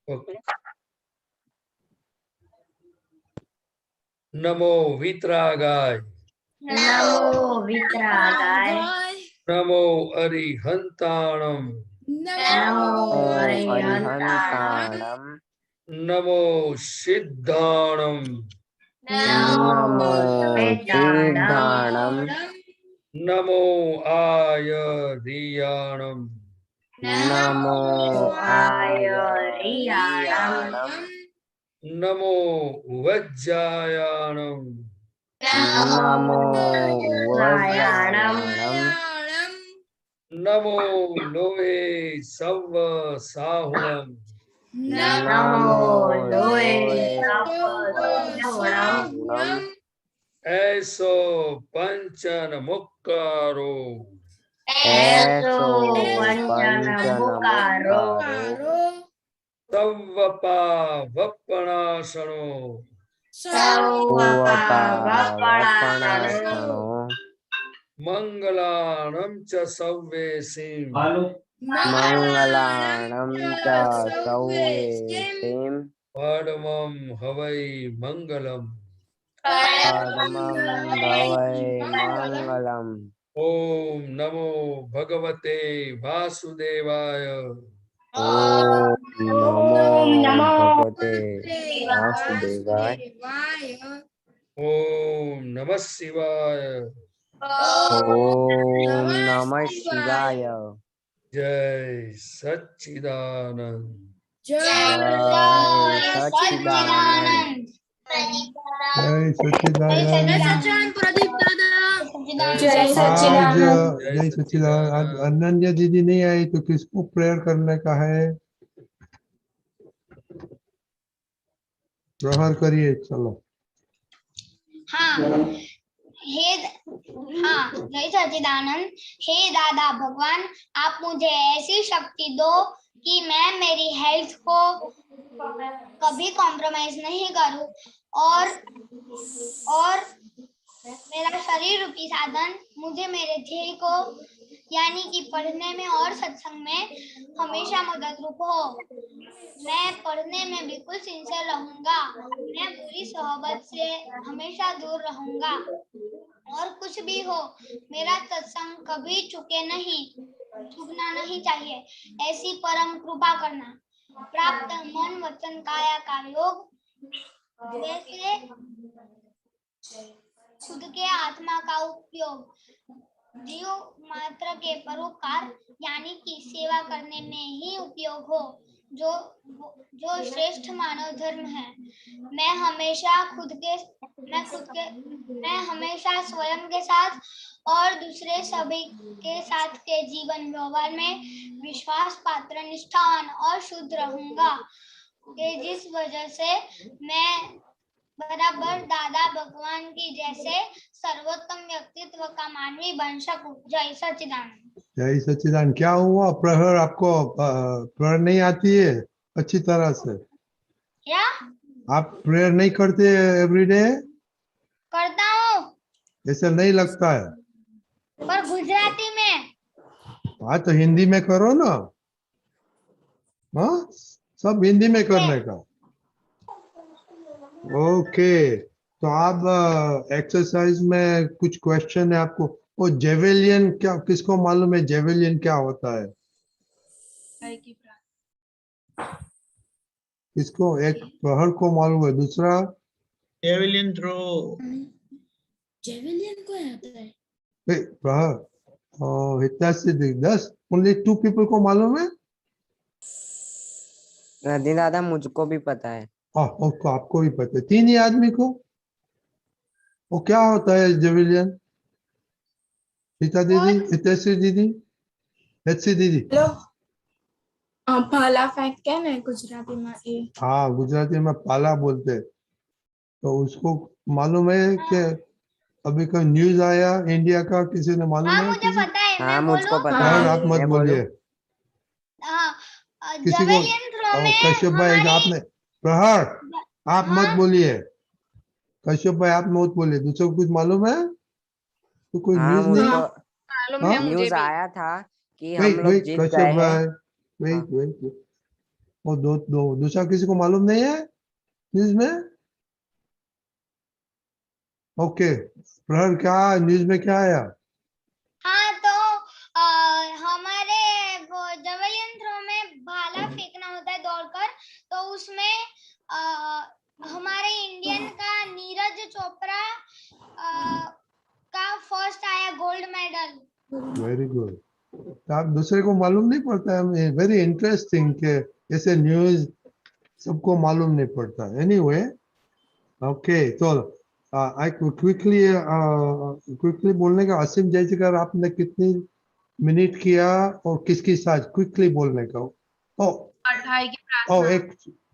Okay. नमो वितरागाय। नमो वितरागाय। नमो अरिहंताणम। नमो अरिहंताणम। नमो सिद्धाणम। नमो सिद्धाणम। नमो आयरियाणम। नमो आयरियाणम। नमो वज्जायाणम। नमो वज्रायाणम। नमो लोहे सव साहुणम। नमो लोहे सवसाहुणम। ऐसो पंचन मुक्कारो। ऐसो पंचन मुकारो। तव्वपा वपणासणो। सौवपावपणासनो। मंगलाणं च सव्येसिं। मंगलाणं च सौवेसिं। परमं हवै मंगलम्। परमं भवै मंगलम्। ओम नमो भगवते वासुदेवाय। ओम नमो भगवते वासुदेवाय। ओम नमः शिवाय। ओम नमः शिवाय। जय सच्चिदानंद। जय सच्चिदानंद। जय सच्चिदानंद। जय आज सच्चिदानंद। जय सच्चिदानंद। आज अनन्या दीदी नहीं आई तो किसको प्रेयर करने का है? प्रहर करिए, चलो। हाँ जय सच्चिदानंद। हे दादा भगवान, आप मुझे ऐसी शक्ति दो कि मैं मेरी हेल्थ को कभी कॉम्प्रोमाइज नहीं करूं और मेरा शरीर रूपी साधन मुझे मेरे ध्येय को यानी कि पढ़ने में और सत्संग में हमेशा मदद रूप हो। मैं पढ़ने में बिल्कुल सिंसियर रहूंगा। मैं बुरी सोहबत से हमेशा दूर रहूंगा और कुछ भी हो मेरा सत्संग कभी चूकना नहीं चाहिए। ऐसी परम कृपा करना। प्राप्त मन वचन काया का योग जैसे खुद के आत्मा का उपयोग जीव मात्र के परोपकार यानी कि सेवा करने में ही उपयोग हो, जो श्रेष्ठ मानव धर्म है। मैं हमेशा स्वयं के साथ और दूसरे सभी के साथ के जीवन व्यवहार में विश्वास पात्र, निष्ठावान और शुद्ध रहूंगा, जिस वजह से मैं बराबर दादा भगवान की जैसे सर्वोत्तम व्यक्तित्व का मानवी बन सकूं। जय सच्चिदानंद। जय सच्चिदानंद। क्या हुआ प्रहर? आपको प्रहर नहीं आती है अच्छी तरह से? क्या आप प्रेयर नहीं करते एवरीडे? करता हूँ ऐसा नहीं लगता है। पर गुजराती में। हाँ तो हिंदी में करो ना। हाँ, सब हिंदी में करने का। ओके, तो आप एक्सरसाइज में कुछ क्वेश्चन है आपको। वो जेवेलियन क्या, किसको मालूम है जेवेलियन क्या होता है? किसको? एक प्रहर को मालूम है, दूसरा जेवेलिन थ्रो। जेवेलियन को आता है? प्रहर इतना से 10 ओनली 2 पीपल को मालूम है। नहीं दादा, मुझको भी पता है। आपको भी पता है? 3 ही आदमी को। वो क्या होता है जेवेलियन? सीता दीदी, हितेश्री दीदी, हेत्सी दीदी। भाला फेंकते हैं ना गुजराती में ये। हाँ, गुजराती में पाला बोलते हैं। तो उसको मालूम है कि अभी कोई न्यूज आया इंडिया का, किसी ने मालूम है? मुझे पता है। हाँ, मुझको पता प्रहर है। आप मत मैं बोलिए किसी को। जेवेलियन थ्रो में कश्यप भाई आपने प्रहर आप मत बोलिए। कश्यप भाई आप मत बोलिए। दूसरों को कुछ मालूम है तो कोई हाँ, न्यूज नहीं? मुझको मालूम हाँ? है मुझे न्यूज भी। आया था कि हम वेट लोग वेट जीत कश्यप गए हैं। भाई, वेट वेट। और दूसरा किसी को मालूम नहीं है न्यूज में? ओके, प्रहर क्या न्यूज में क्या आया? हाँ तो हमारे वो जवेलियन थ्रो में भाला फेंकना होता है दौड़कर, तो उसमें हमारे इंडियन का नीरज चोपड़ा का फर्स्ट आया गोल्ड मेडल। Very good. तो आप दूसरे को मालूम नहीं पड़ता है, वेरी इंटरेस्टिंग के ऐसे न्यूज सबको मालूम नहीं पड़ता। एनीवे ओके, तो आई क्विकली बोलने का, असीम जयशंकर आपने कितनी मिनट किया और किसकी साथ क्विकली बोलने का? ओ 28 की ओ प्रार्थना। एक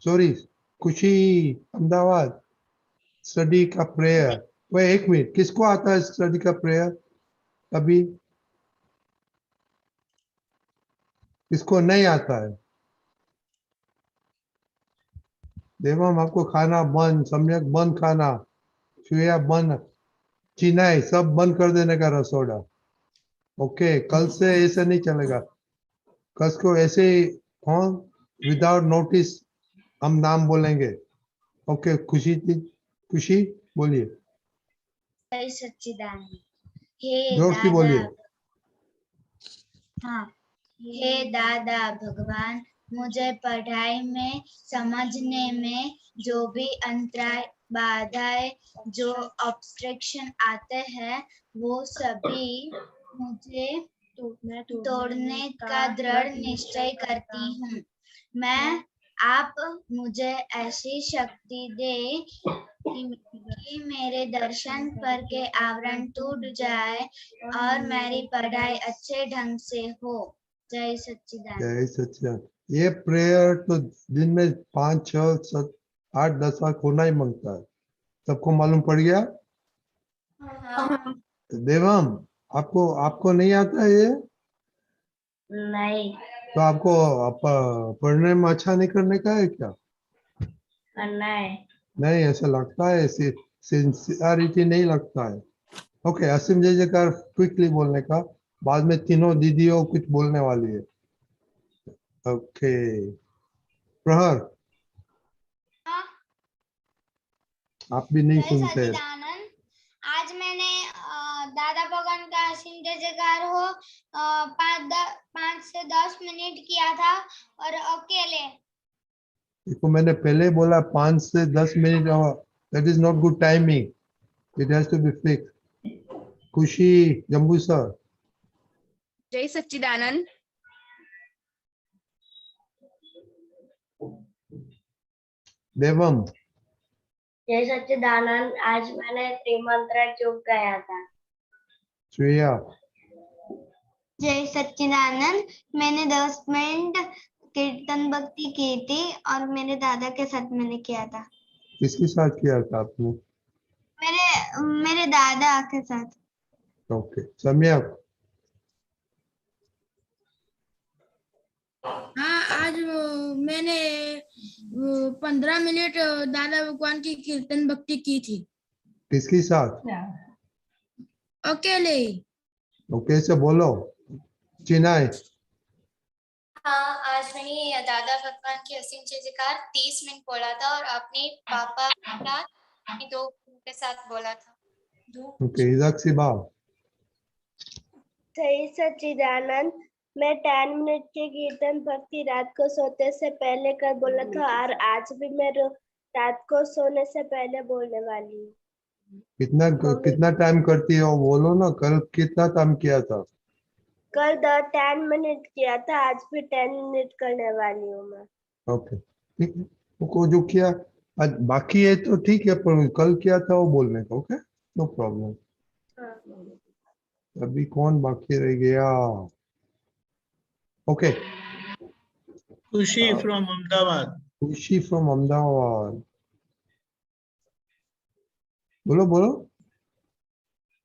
सॉरी, खुशी अहमदाबाद स्टडी का प्रेयर। वह एक मिनट, किसको आता है स्टडी का प्रेयर? अभी किसको नहीं आता है? देवम आपको खाना बंद, सम्यक बंद खाना, चूया बंद, चिनाई सब बंद कर देने का रसोड़ा। ओके, कल से ऐसे नहीं चलेगा। कल को ऐसे कौन विदाउट नोटिस हम नाम बोलेंगे। ओके, खुशी बोलिए, जय सच्चिदानंद। हे जोर से बोलिए। हाँ, हे दादा भगवान, मुझे पढ़ाई में समझने में जो भी अंतराय बाधाएं जो ऑब्स्ट्रक्शन आते हैं वो सभी मुझे तोड़ने का दृढ़ निश्चय करती हूँ। मैं आप मुझे ऐसी शक्ति दे कि मेरे दर्शन पर के आवरण टूट जाए और मेरी पढ़ाई अच्छे ढंग से हो। जय सच्चिदानंद। जय सच्चिदानंद। ये प्रेयर तो दिन में 5, 6, 7, 8, 10 बार होना ही मांगता है। सबको मालूम पड़ गया? देवम आपको नहीं आता है ये? नहीं। तो आपको पढ़ने में अच्छा नहीं करने का है क्या? नहीं। नहीं, ऐसा लगता है, सिंसियरिटी नहीं लगता है। ओके, असीम जयजयकार क्विकली बोलने का, बाद में तीनों दीदियों कुछ बोलने वाली है। ओके, प्रहर आप भी नहीं जय सुनते। सच्चिदानंद। आज मैंने दादा भगवान का असीम जय जयकार हो 5 से 10 मिनट किया था और अकेले। देखो मैंने पहले बोला 5 से 10 minute, that is not good timing, it has to be fix. Khushi Jambu sir. जय सच्चिदानंद। देवम। जय सच्चिदानंद। आज मैंने त्रिमंत्र चुप गया था। श्रेया। जय सच्चिदानंद। मैंने 10 मिनट कीर्तन भक्ति की थी और मेरे दादा के साथ मैंने किया था। किसके साथ किया था आपने? मेरे दादा के साथ। ओके, सम्यक। हाँ, आज मैंने 15 मिनट दादा भगवान की कीर्तन भक्ति की थी, किसके साथ? अकेले। ओके से बोलो, चिनाई। हाँ, आज मैंने दादा भगवान की असीम जय जयकार 30 मिनट बोला था और अपने पापा के साथ, अपने 2 के साथ बोला था। ओके, इजाक बाव। जय सच्चिदानंद। मैं 10 मिनट के कीर्तन भक्ति रात को सोते से पहले कर बोला था और आज भी मैं रात को सोने से पहले बोलने वाली हूँ। कितना टाइम करती हो बोलो ना, कल कितना टाइम किया था? कल 10 मिनट किया था, आज भी 10 मिनट करने वाली हूँ मैं। ओके, ठीक है, वो जो किया आज बाकी है तो ठीक है, पर कल किया था वो बोलने का। Okay, no problem. अभी कौन बाकी रह गया? ओके, खुशी from Ahmedabad. खुशी फ्रॉम अहमदाबाद। बोलो बोलो।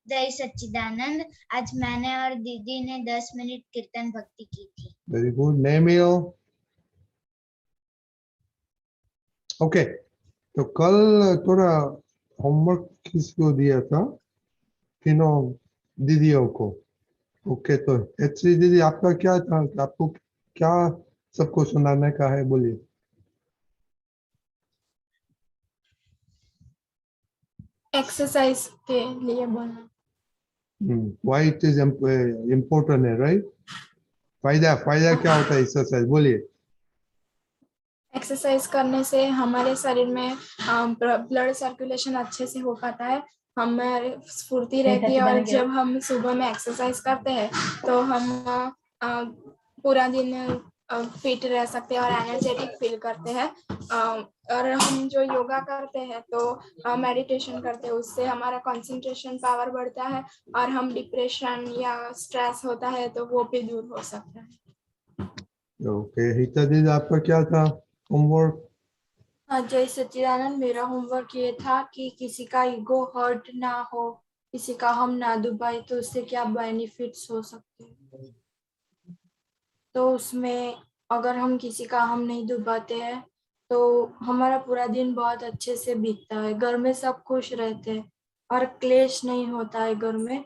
जय सच्चिदानंद। आज मैंने और दीदी ने 10 मिनट कीर्तन भक्ति की थी। Very good. नेमियो। ओके, तो कल थोड़ा होमवर्क किसको दिया था? तीनों दीदियों को। ओके, तो एचरी दीदी आपका क्या था, आपको क्या सबको सुनाने का है? बोलिए। एक्सरसाइज के लिए बोलना। व्हाई इट इज इम्पोर्टेंट है, राइट? फायदा फायदा क्या होता है एक्सरसाइज, बोलिए। एक्सरसाइज करने से हमारे शरीर में ब्लड सर्कुलेशन अच्छे से हो पाता है, हमारे स्फूर्ति रहती है, और जब हम सुबह में एक्सरसाइज करते हैं तो हम पूरा दिन फिट रह सकते हैं और एनर्जेटिक फील करते हैं। और हम जो योगा करते हैं तो मेडिटेशन करते हैं, उससे हमारा कंसंट्रेशन पावर बढ़ता है और हम डिप्रेशन या स्ट्रेस होता है तो वो भी दूर हो सकता है। ओके, हिता दीदी आपका क्या था होमवर्क? जय सच्चिदानंद, मेरा होमवर्क ये था कि किसी का ईगो हर्ट ना हो, किसी का हम ना दुबाए, तो उससे क्या बेनिफिट्स हो सकते हैं। तो उसमें अगर हम किसी का हम नहीं दुबाते हैं तो हमारा पूरा दिन बहुत अच्छे से बीतता है, घर में सब खुश रहते हैं और क्लेश नहीं होता है घर में।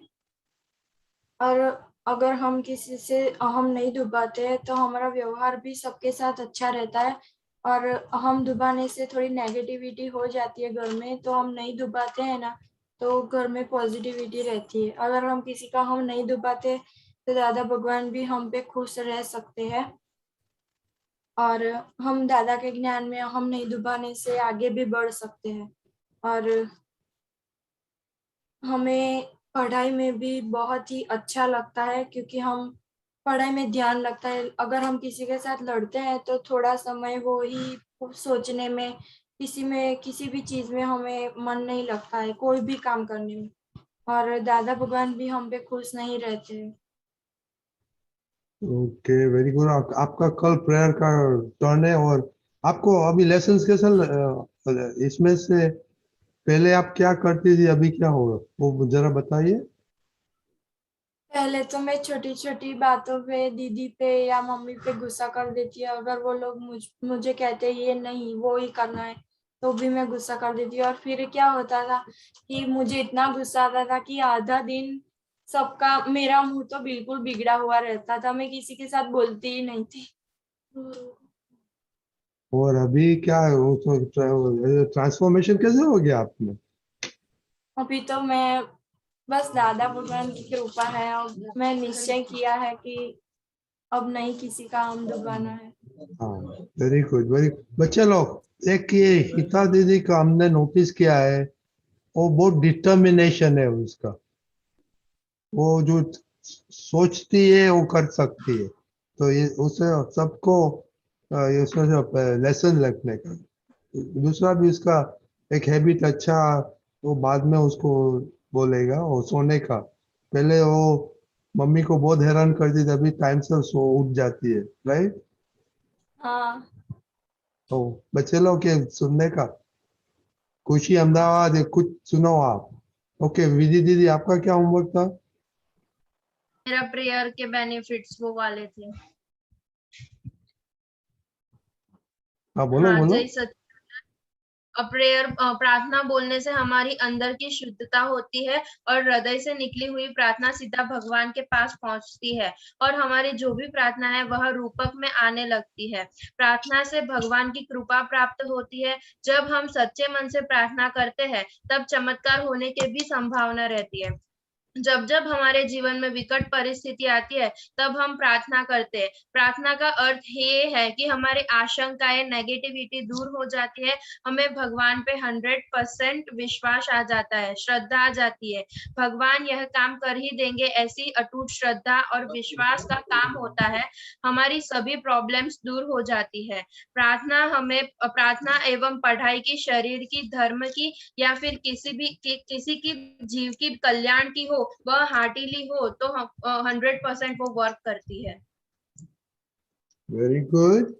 और अगर हम किसी से हम नहीं दुबाते हैं तो हमारा व्यवहार भी सबके साथ अच्छा रहता है, और हम दुबाने से थोड़ी नेगेटिविटी हो जाती है घर में, तो हम नहीं दुबाते हैं ना, तो घर में पॉजिटिविटी रहती है। अगर हम किसी का हम नहीं दुबाते तो दादा भगवान भी हम पे खुश रह सकते हैं, और हम दादा के ज्ञान में हम नहीं दुबाने से आगे भी बढ़ सकते हैं। और हमें पढ़ाई में भी बहुत ही अच्छा लगता है, क्योंकि हम पढ़ाई में ध्यान लगता है। अगर हम किसी के साथ लड़ते हैं तो थोड़ा समय वो ही सोचने में, किसी भी चीज में हमें मन नहीं लगता है, कोई भी काम करने में, और दादा भगवान भी हम पे खुश नहीं रहते हैं। Okay, very good. आपका कल प्रेयर का टर्न है, और आपको अभी लेसन्स कैसा इसमें से पहले आप क्या करती थी, अभी क्या होगा वो जरा बताइए। पहले तो मैं छोटी छोटी बातों पे दीदी पे या मम्मी पे गुस्सा कर देती है। अगर वो लोग मुझे कहते ये नहीं वो ही करना है तो भी मैं गुस्सा कर देती हूँ। और फिर क्या होता था कि मुझे इतना गुस्सा आता था कि आधा दिन सबका, मेरा मुंह तो बिल्कुल बिगड़ा हुआ रहता था, मैं किसी के साथ बोलती ही नहीं थी। और अभी क्या है, वो तो ट्रांसफॉर्मेशन कैसे हो गया आप में? अभी तो मैं बस दादा भगवान की कृपा है, और मैं निश्चय किया है कि अब नहीं किसी का हम दुबाना है। हाँ, वेरी गुड, वेरी। बच्चे लोग, एक ये हिता दीदी का हमने नोटिस किया है, वो बहुत डिटर्मिनेशन है उसका। वो जो सोचती है वो कर सकती है, तो ये उसे सबको ये उसमें से लेसन रखने का। दूसरा भी उसका एक हैबिट अच्छा, वो बाद में उसको बोलेगा, वो सोने का। पहले वो मम्मी को बहुत हैरान करती थी, अभी टाइम से सो उठ जाती है, राइट? हाँ, तो बच्चे लोग के सुनने का। खुशी अहमदाबाद, ये कुछ सुनो आप। ओके, विधि दीदी आपका क्या होमवर्क था? मेरा प्रेयर के बेनिफिट्स वो वाले थे। हाँ, बोलो हाँ, बोलो। जय सच। प्रेयर प्रार्थना बोलने से हमारी अंदर की शुद्धता होती है और हृदय से निकली हुई प्रार्थना सीधा भगवान के पास पहुंचती है, और हमारी जो भी प्रार्थना है वह रूपक में आने लगती है। प्रार्थना से भगवान की कृपा प्राप्त होती है। जब हम सच्चे मन से प्रार्थना करते हैं तब चमत्कार होने की भी संभावना रहती है। जब जब हमारे जीवन में विकट परिस्थिति आती है तब हम प्रार्थना करते हैं। प्रार्थना का अर्थ ये है कि हमारी आशंकाएं, नेगेटिविटी दूर हो जाती है, हमें भगवान पे 100% विश्वास आ जाता है, श्रद्धा आ जाती है। भगवान यह काम कर ही देंगे, ऐसी अटूट श्रद्धा और विश्वास का काम होता है। हमारी सभी प्रॉब्लम्स दूर हो जाती है। प्रार्थना एवं पढ़ाई की, शरीर की, धर्म की या फिर किसी की जीव की कल्याण की हो, वह हार्टिली हो तो 100% वो वर्क करती है। Very good.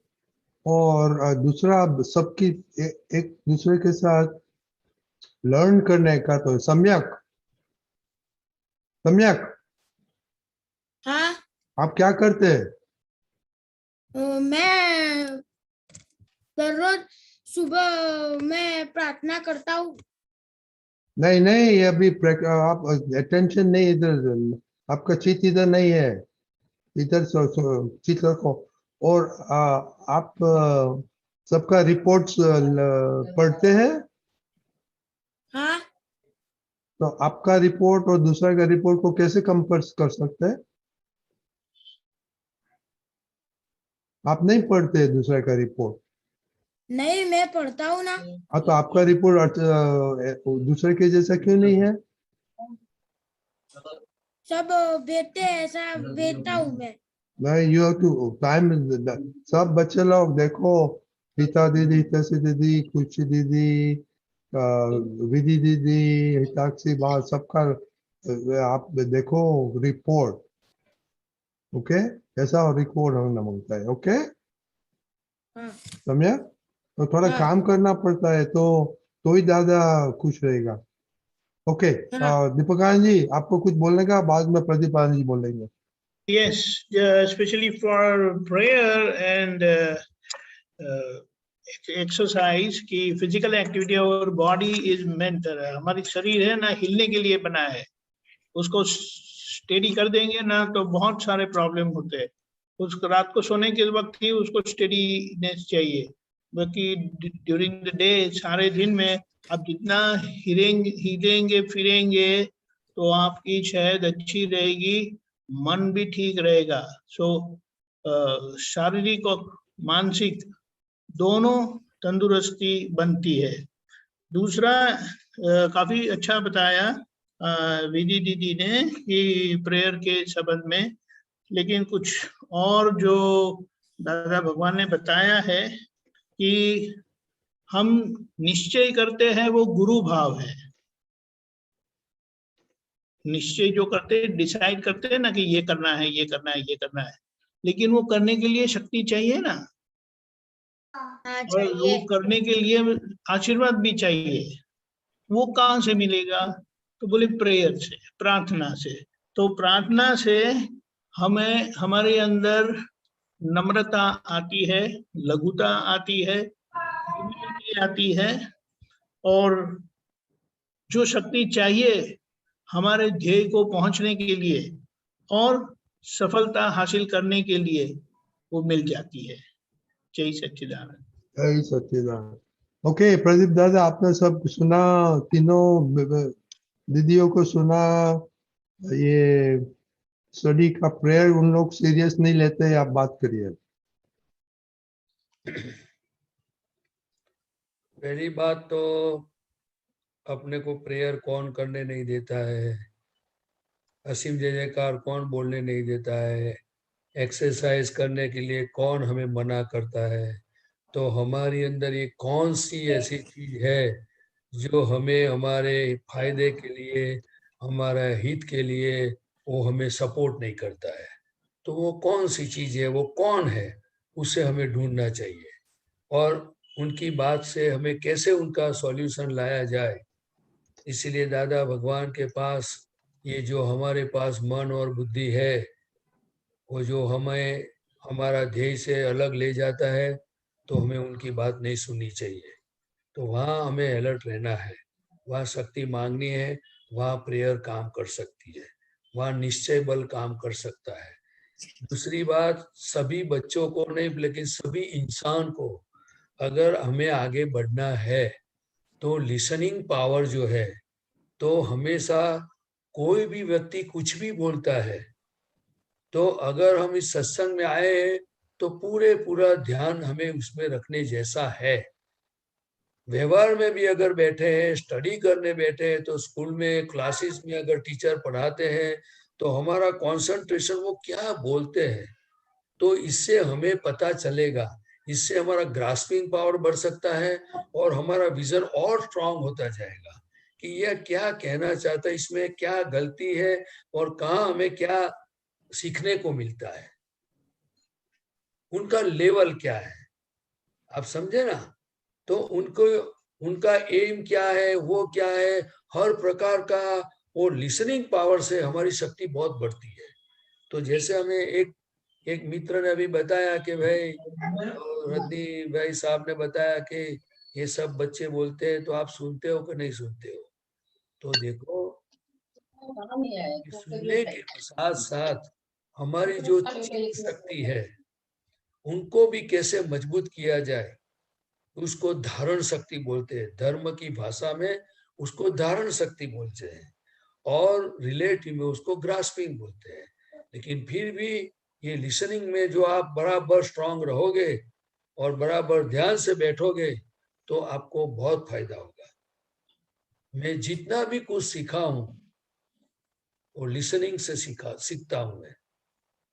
और दूसरा, सबकी एक दूसरे के साथ लर्न करने का, तो सम्यक सम्यक हाँ, आप क्या करते हैं? मैं दररोज सुबह मैं प्रार्थना करता हूँ। नहीं नहीं, ये अभी आप अटेंशन नहीं, इधर आपका चित इधर नहीं है, इधर चित रखो। और आप सबका रिपोर्ट्स पढ़ते हैं? हाँ, तो आपका रिपोर्ट और दूसरा का रिपोर्ट को कैसे कंपेयर कर सकते हैं? आप नहीं पढ़ते दूसरे का रिपोर्ट? नहीं, मैं पढ़ता हूँ ना। हाँ, तो आपका रिपोर्ट दूसरे के जैसा क्यों नहीं है? सब बेटे ऐसा बेटा हूँ मैं। नहीं, यू हैव टू टाइम। सब बच्चे लोग देखो, हिता दीदी, हितैषी दीदी, खुशी दीदी, विधि दीदी, हिताक्षी बा, सबका आप देखो रिपोर्ट। ओके, ऐसा रिकॉर्ड होना मांगता है। ओके, हाँ। समझा? तो थोड़ा हाँ। काम करना पड़ता है, तो ही ज्यादा खुश रहेगा। ओके, दीपकानंद जी, आपको कुछ बोलने का? बाद में प्रदीप आनंद जी बोलेंगे। Yes, especially for prayer and exercise की फिजिकल एक्टिविटी और बॉडी इज मेंट, हमारी शरीर है ना हिलने के लिए बना है, उसको स्टेडी कर देंगे ना तो बहुत सारे प्रॉब्लम होते हैं। उस रात को सोने के वक्त ही उसको स्टेडीनेस चाहिए, बाकी ड्यूरिंग द डे सारे दिन में आप जितना हिलेंगे फिरेंगे तो आपकी सेहत अच्छी रहेगी, मन भी ठीक रहेगा। सो शारीरिक और मानसिक दोनों तंदुरुस्ती बनती है। दूसरा काफी अच्छा बताया विधि दीदी ने कि प्रेयर के संबंध में, लेकिन कुछ और जो दादा भगवान ने बताया है कि हम निश्चय करते हैं वो गुरु भाव है। निश्चय जो करते हैं, डिसाइड करते हैं ना कि ये करना है, ये करना है, ये करना है, लेकिन वो करने के लिए शक्ति चाहिए ना, और वो करने के लिए आशीर्वाद भी चाहिए। वो कहाँ से मिलेगा? तो बोले प्रेयर से, प्रार्थना से। तो प्रार्थना से हमें हमारे अंदर नम्रता आती है, लघुता आती है, humility आती है, और जो शक्ति चाहिए हमारे ध्येय को पहुंचने के लिए और सफलता हासिल करने के लिए वो मिल जाती है। जय सच्चिदानंद। जय सच्चिदानंद। ओके प्रदीप दादा, आपने सब सुना, तीनों दीदियों को सुना। ये स्टडी का प्रेयर उन लोग सीरियस नहीं लेते, आप बात करिए। पहली बात तो अपने को प्रेयर कौन करने नहीं देता है, असीम जय जयकार कौन बोलने नहीं देता है, एक्सरसाइज करने के लिए कौन हमें मना करता है। तो हमारी अंदर ये कौन सी ऐसी चीज है जो हमें हमारे फायदे के लिए, हमारा हित के लिए वो हमें सपोर्ट नहीं करता है। तो वो कौन सी चीज है, वो कौन है, उसे हमें ढूंढना चाहिए, और उनकी बात से हमें कैसे उनका सॉल्यूशन लाया जाए। इसीलिए दादा भगवान के पास ये जो हमारे पास मन और बुद्धि है, वो जो हमें हमारा ध्येय से अलग ले जाता है, तो हमें उनकी बात नहीं सुननी चाहिए। तो वहाँ हमें अलर्ट रहना है, वहाँ शक्ति मांगनी है, वहाँ प्रेयर काम कर सकती है, वहाँ निश्चय बल काम कर सकता है। दूसरी बात, सभी बच्चों को नहीं लेकिन सभी इंसान को अगर हमें आगे बढ़ना है तो लिसनिंग पावर जो है, तो हमेशा कोई भी व्यक्ति कुछ भी बोलता है, तो अगर हम इस सत्संग में आए हैं तो पूरा ध्यान हमें उसमें रखने जैसा है। व्यवहार में भी अगर बैठे हैं, स्टडी करने बैठे हैं, तो स्कूल में क्लासेस में अगर टीचर पढ़ाते हैं तो हमारा कंसंट्रेशन वो क्या बोलते हैं, तो इससे हमें पता चलेगा, इससे हमारा ग्रास्पिंग पावर बढ़ सकता है और हमारा विजन और स्ट्रांग होता जाएगा कि यह क्या कहना चाहता है, इसमें क्या गलती है और कहाँ हमें क्या सीखने को मिलता है, उनका लेवल क्या है, आप समझे ना। तो उनको उनका एम क्या है, वो क्या है, हर प्रकार का वो लिसनिंग पावर से हमारी शक्ति बहुत बढ़ती है। तो जैसे हमें एक मित्र ने अभी बताया कि भाई, रद्दी भाई साहब ने बताया कि ये सब बच्चे बोलते हैं, तो आप सुनते हो कि नहीं सुनते हो। तो देखो, सुनने के साथ साथ हमारी जो शक्ति है उनको भी कैसे मजबूत किया जाए, उसको धारण शक्ति बोलते हैं। धर्म की भाषा में उसको धारण शक्ति बोलते हैं, और रिलेटिव में उसको ग्रास्पिंग बोलते हैं। लेकिन फिर भी ये लिसनिंग में जो आप बराबर स्ट्रांग रहोगे और बराबर ध्यान से बैठोगे तो आपको बहुत फायदा होगा। मैं जितना भी कुछ सीखा हूं वो लिसनिंग से सीखता हूं। मैं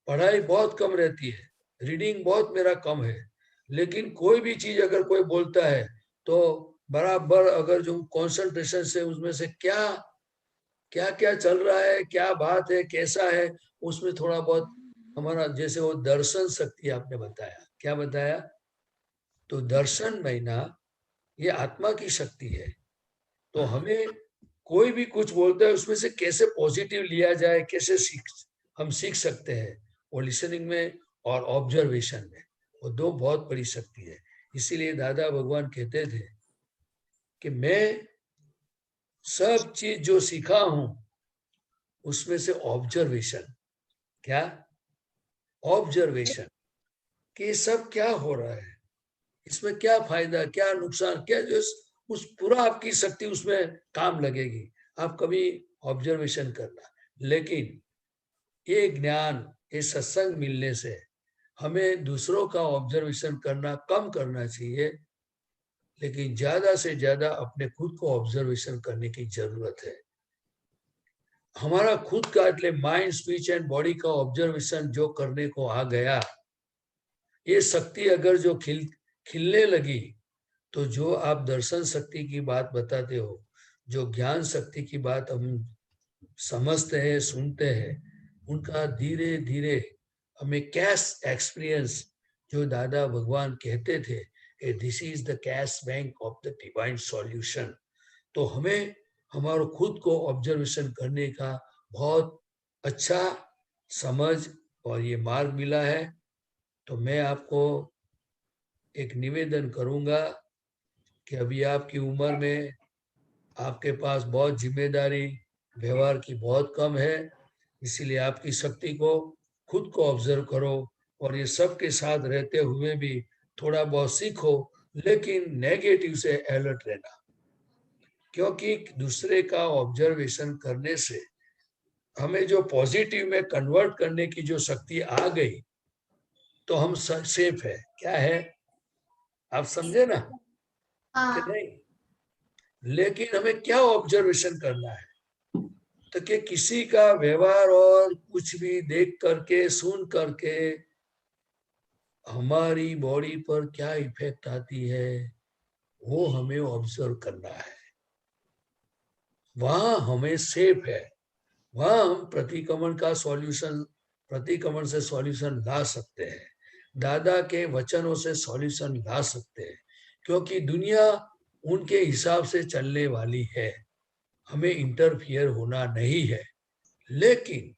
पढ़ाई बहुत कम रहती है, रीडिंग बहुत मेरा कम है, लेकिन कोई भी चीज अगर कोई बोलता है तो बराबर अगर जो कंसंट्रेशन से उसमें से क्या क्या क्या चल रहा है, क्या बात है, कैसा है, उसमें थोड़ा बहुत हमारा, जैसे वो दर्शन शक्ति आपने बताया, क्या बताया, तो दर्शन महीना ये आत्मा की शक्ति है। तो हमें कोई भी कुछ बोलता है उसमें से कैसे पॉजिटिव लिया जाए, कैसे हम सीख सकते हैं, वो लिसनिंग में और ऑब्जर्वेशन में, वो दो बहुत बड़ी शक्ति है। इसीलिए दादा भगवान कहते थे कि मैं सब चीज जो सीखा हूं उसमें से ऑब्जर्वेशन, क्या ऑब्जर्वेशन, कि ये सब क्या हो रहा है, इसमें क्या फायदा, क्या नुकसान, क्या जो उस पूरा आपकी शक्ति उसमें काम लगेगी। आप कभी ऑब्जर्वेशन करना। लेकिन ये ज्ञान, ये सत्संग मिलने से हमें दूसरों का ऑब्जर्वेशन करना कम करना चाहिए, लेकिन ज्यादा से ज्यादा अपने खुद को ऑब्जर्वेशन करने की जरूरत है। हमारा खुद का એટલે माइंड, स्पीच एंड बॉडी का ऑब्जर्वेशन जो करने को आ गया, ये शक्ति अगर जो खिलने लगी तो जो आप दर्शन शक्ति की बात बताते हो, जो ज्ञान शक्ति की बात हम समझते हैं, सुनते हैं, उनका धीरे धीरे हमें कैश एक्सपीरियंस, जो दादा भगवान कहते थे, this is the cash bank of the divine solution. तो हमें हमारे खुद को ऑब्जर्वेशन करने का बहुत अच्छा समझ और ये मार्ग मिला है। तो मैं आपको एक निवेदन करूंगा कि अभी आपकी उम्र में आपके पास बहुत जिम्मेदारी, व्यवहार की बहुत कम है, इसीलिए आपकी शक्ति को खुद को ऑब्जर्व करो और ये सबके साथ रहते हुए भी थोड़ा बहुत सीखो, लेकिन नेगेटिव से अलर्ट रहना, क्योंकि दूसरे का ऑब्जर्वेशन करने से हमें जो पॉजिटिव में कन्वर्ट करने की जो शक्ति आ गई तो हम सेफ है। क्या है, आप समझे ना कि नहीं? लेकिन हमें क्या ऑब्जर्वेशन करना है, तो कि किसी का व्यवहार और कुछ भी देख करके, सुन करके हमारी बॉडी पर क्या इफेक्ट आती है वो हमें ऑब्जर्व करना है। वहां हमें सेफ है, वहां हम प्रतिक्रमण का सॉल्यूशन, प्रतिक्रमण से सॉल्यूशन ला सकते हैं, दादा के वचनों से सॉल्यूशन ला सकते हैं, क्योंकि दुनिया उनके हिसाब से चलने वाली है, हमें इंटरफियर होना नहीं है। लेकिन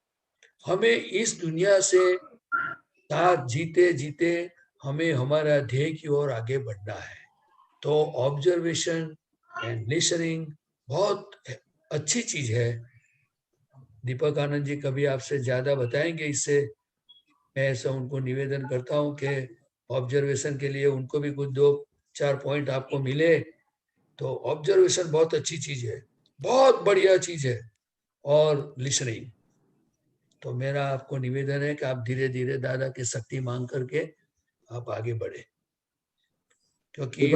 हमें इस दुनिया से साथ जीते जीते हमें हमारा ध्येय की ओर आगे बढ़ना है। तो ऑब्जर्वेशन एंड लिसनिंग बहुत अच्छी चीज है। दीपक आनंद जी कभी आपसे ज्यादा बताएंगे इससे। मैं ऐसा उनको निवेदन करता हूं कि ऑब्जर्वेशन के लिए उनको भी कुछ 2-4 पॉइंट आपको मिले, तो ऑब्जर्वेशन बहुत अच्छी चीज है, बहुत बढ़िया चीज है। और लिसनिंग, तो मेरा आपको निवेदन है कि आप धीरे धीरे दादा की शक्ति मांग करके आप आगे बढ़े, क्योंकि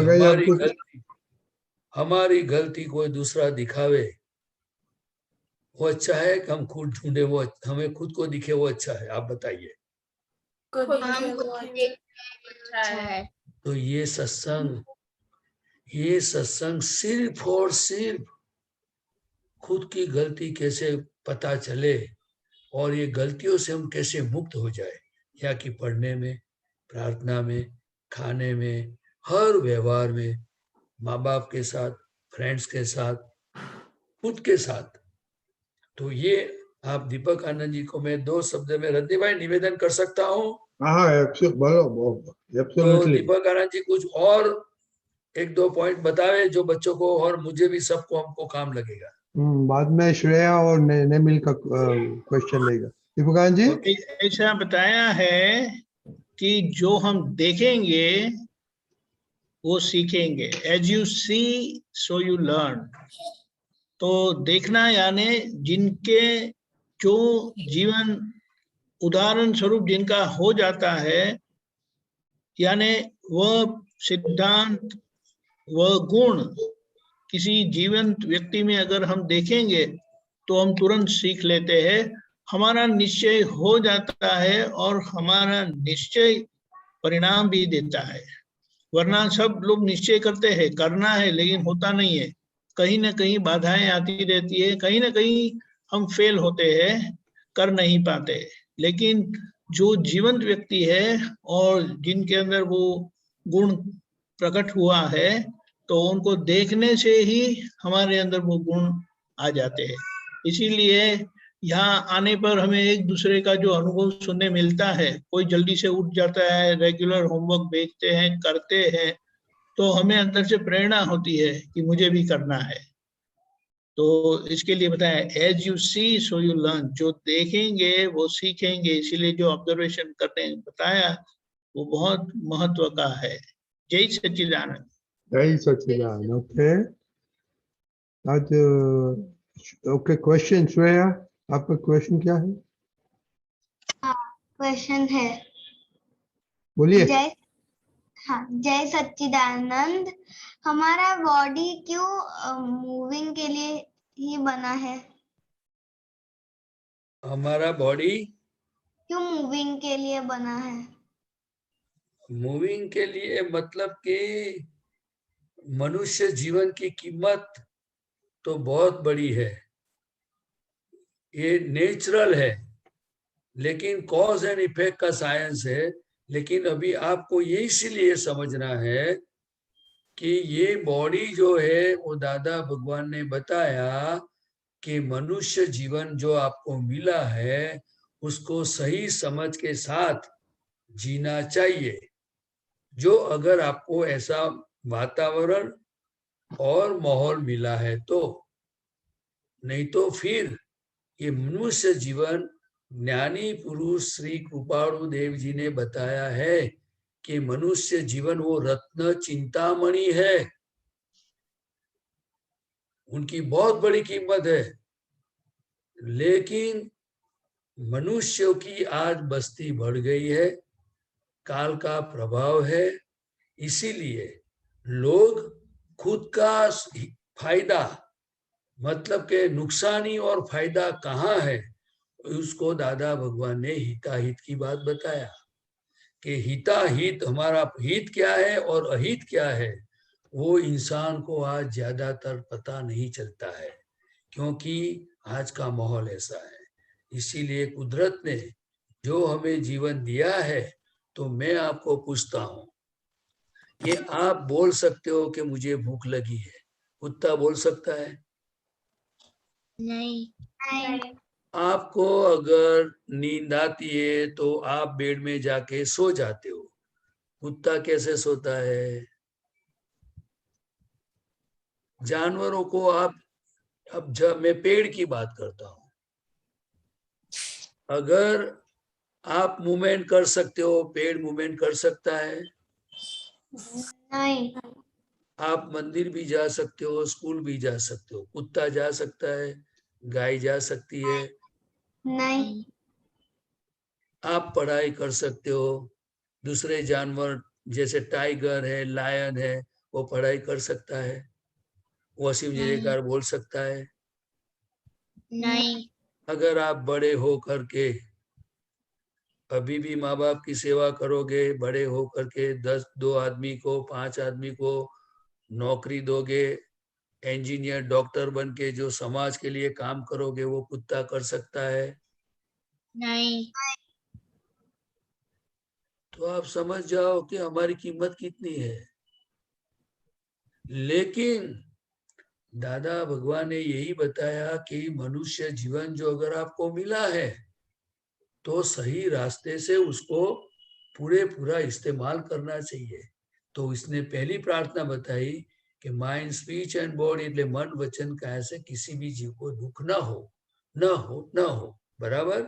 हमारी गलती कोई दूसरा दिखावे वो अच्छा है कि हम खुद ढूंढे वो हमें खुद को दिखे वो अच्छा है? आप बताइए। तो ये सत्संग सिर्फ और सिर्फ खुद की गलती कैसे पता चले और ये गलतियों से हम कैसे मुक्त हो जाए, या कि पढ़ने में, प्रार्थना में, खाने में, हर व्यवहार में, माँ बाप के साथ, फ्रेंड्स के साथ, खुद के साथ। तो ये आप दीपक आनंद जी को मैं 2 शब्द में रद्दी भाई निवेदन कर सकता हूँ। तो दीपक आनंद जी कुछ और 1-2 पॉइंट बतावे जो बच्चों को और मुझे भी सबको हमको काम लगेगा। बाद में श्रेया और नेमिल का क्वेश्चन लेगा। दीपक आनंद जी, ऐसा बताया है कि जो हम देखेंगे वो सीखेंगे। As you see so you learn. तो देखना यानी जिनके जो जीवन उदाहरण स्वरूप जिनका हो जाता है, यानी वह सिद्धांत वह गुण किसी जीवंत व्यक्ति में अगर हम देखेंगे तो हम तुरंत सीख लेते हैं, हमारा निश्चय हो जाता है और हमारा निश्चय परिणाम भी देता है। वरना सब लोग निश्चय करते हैं करना है लेकिन होता नहीं है, कहीं ना कहीं बाधाएं आती रहती है, कहीं ना कहीं हम फेल होते हैं, कर नहीं पाते। लेकिन जो जीवंत व्यक्ति है और जिनके अंदर वो गुण प्रकट हुआ है, तो उनको देखने से ही हमारे अंदर वो गुण आ जाते हैं। इसीलिए यहाँ आने पर हमें एक दूसरे का जो अनुभव सुनने मिलता है, कोई जल्दी से उठ जाता है, रेगुलर होमवर्क भेजते हैं, करते हैं, तो हमें अंदर से प्रेरणा होती है कि मुझे भी करना है। तो इसके लिए बताया as you see so you learn, जो देखेंगे वो सीखेंगे। इसीलिए जो ऑब्जर्वेशन करने बताया वो बहुत महत्व का है। जय सच्चिदानंद। जय सच्चिदानंद। ओके, आज ओके, क्वेश्चन श्रेया, आपका क्वेश्चन क्या है? क्वेश्चन है, बोलिए। जय सच्चिदानंद, हमारा बॉडी क्यों मूविंग के लिए ही बना है? हमारा बॉडी क्यों मूविंग के लिए बना है? मूविंग के लिए मतलब कि मनुष्य जीवन की कीमत तो बहुत बड़ी है, ये नेचुरल है, लेकिन कॉज एंड इफेक्ट का साइंस है। लेकिन अभी आपको ये इसीलिए समझना है कि ये बॉडी जो है वो दादा भगवान ने बताया कि मनुष्य जीवन जो आपको मिला है उसको सही समझ के साथ जीना चाहिए। जो अगर आपको ऐसा वातावरण और माहौल मिला है तो, नहीं तो फिर ये मनुष्य जीवन, ज्ञानी पुरुष श्री कृपाणु देव जी ने बताया है कि मनुष्य जीवन वो रत्न चिंतामणि है, उनकी बहुत बड़ी कीमत है। लेकिन मनुष्यों की आज बस्ती बढ़ गई है, काल का प्रभाव है, इसीलिए लोग खुद का फायदा, मतलब के नुकसानी और फायदा कहाँ है, उसको दादा भगवान ने हिताहित की बात बताया कि हिताहित, हमारा हित क्या है और अहित क्या है, वो इंसान को आज ज्यादातर पता नहीं चलता है, क्योंकि आज का माहौल ऐसा है। इसीलिए कुदरत ने जो हमें जीवन दिया है, तो मैं आपको पूछता हूं, ये आप बोल सकते हो कि मुझे भूख लगी है, कुत्ता बोल सकता है? नहीं। आपको अगर नींद आती है तो आप बेड में जाके सो जाते हो, कुत्ता कैसे सोता है? जानवरों को आप, अब जब मैं पेड़ की बात करता हूं, अगर आप मूवमेंट कर सकते हो, पेड़ मूवमेंट कर सकता है? नहीं। आप मंदिर भी जा सकते हो, स्कूल भी जा सकते हो, कुत्ता जा सकता है, गाय जा सकती है? नहीं। आप पढ़ाई कर सकते हो, दूसरे जानवर जैसे टाइगर है, लायन है, वो पढ़ाई कर सकता है, वो असीम जयकार बोल सकता है? नहीं। अगर आप बड़े हो करके अभी भी माँ बाप की सेवा करोगे, बड़े हो करके 2 आदमी को, 5 आदमी को नौकरी दोगे, इंजीनियर डॉक्टर बन के जो समाज के लिए काम करोगे, वो कुत्ता कर सकता है? नहीं। तो आप समझ जाओ कि हमारी कीमत कितनी है। लेकिन दादा भगवान ने यही बताया कि मनुष्य जीवन जो अगर आपको मिला है तो सही रास्ते से उसको पूरा इस्तेमाल करना चाहिए। तो इसने पहली प्रार्थना बताई कि माइंड, स्पीच एंड बॉडी, એટલે मन वचन काया से किसी भी जीव को दुख ना हो। बराबर?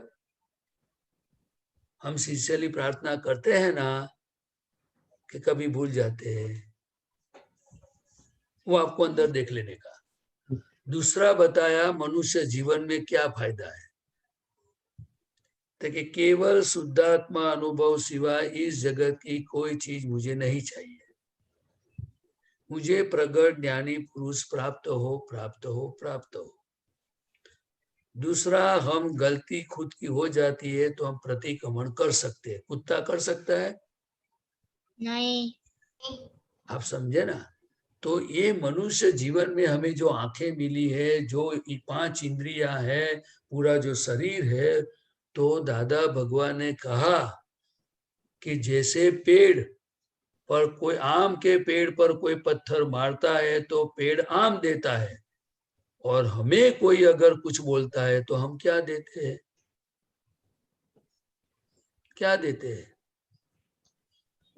हम सिंसियरली प्रार्थना करते हैं ना कि कभी भूल जाते हैं, वो आपको अंदर देख लेने का। दूसरा बताया मनुष्य जीवन में क्या फायदा है, तो कि केवल शुद्धात्मा अनुभव सिवाय इस जगत की कोई चीज मुझे नहीं चाहिए। मुझे प्रगट ज्ञानी पुरुष प्राप्त हो, प्राप्त हो, प्राप्त हो। दूसरा, हम गलती खुद की हो जाती है तो हम प्रतिक्रमण कर सकते हैं। कुत्ता कर सकता है? नहीं। आप समझे ना? तो ये मनुष्य जीवन में हमें जो आंखें मिली है, जो 5 इंद्रियां है, पूरा जो शरीर है, तो दादा भगवान ने कहा कि जैसे पेड़ पर कोई आम के पेड़ पर कोई पत्थर मारता है तो पेड़ आम देता है, और हमें कोई अगर कुछ बोलता है तो हम क्या देते हैं? क्या देते हैं?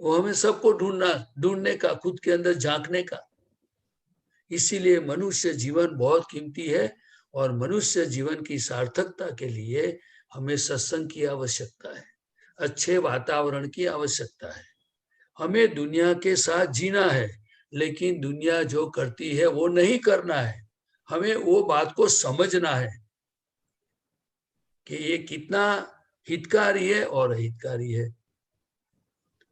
वो हमें सबको ढूंढने का, खुद के अंदर झांकने का। इसीलिए मनुष्य जीवन बहुत कीमती है, और मनुष्य जीवन की सार्थकता के लिए हमें सत्संग की आवश्यकता है, अच्छे वातावरण की आवश्यकता है। हमें दुनिया के साथ जीना है, लेकिन दुनिया जो करती है वो नहीं करना है। हमें वो बात को समझना है कि ये कितना हितकारी है और अहितकारी है।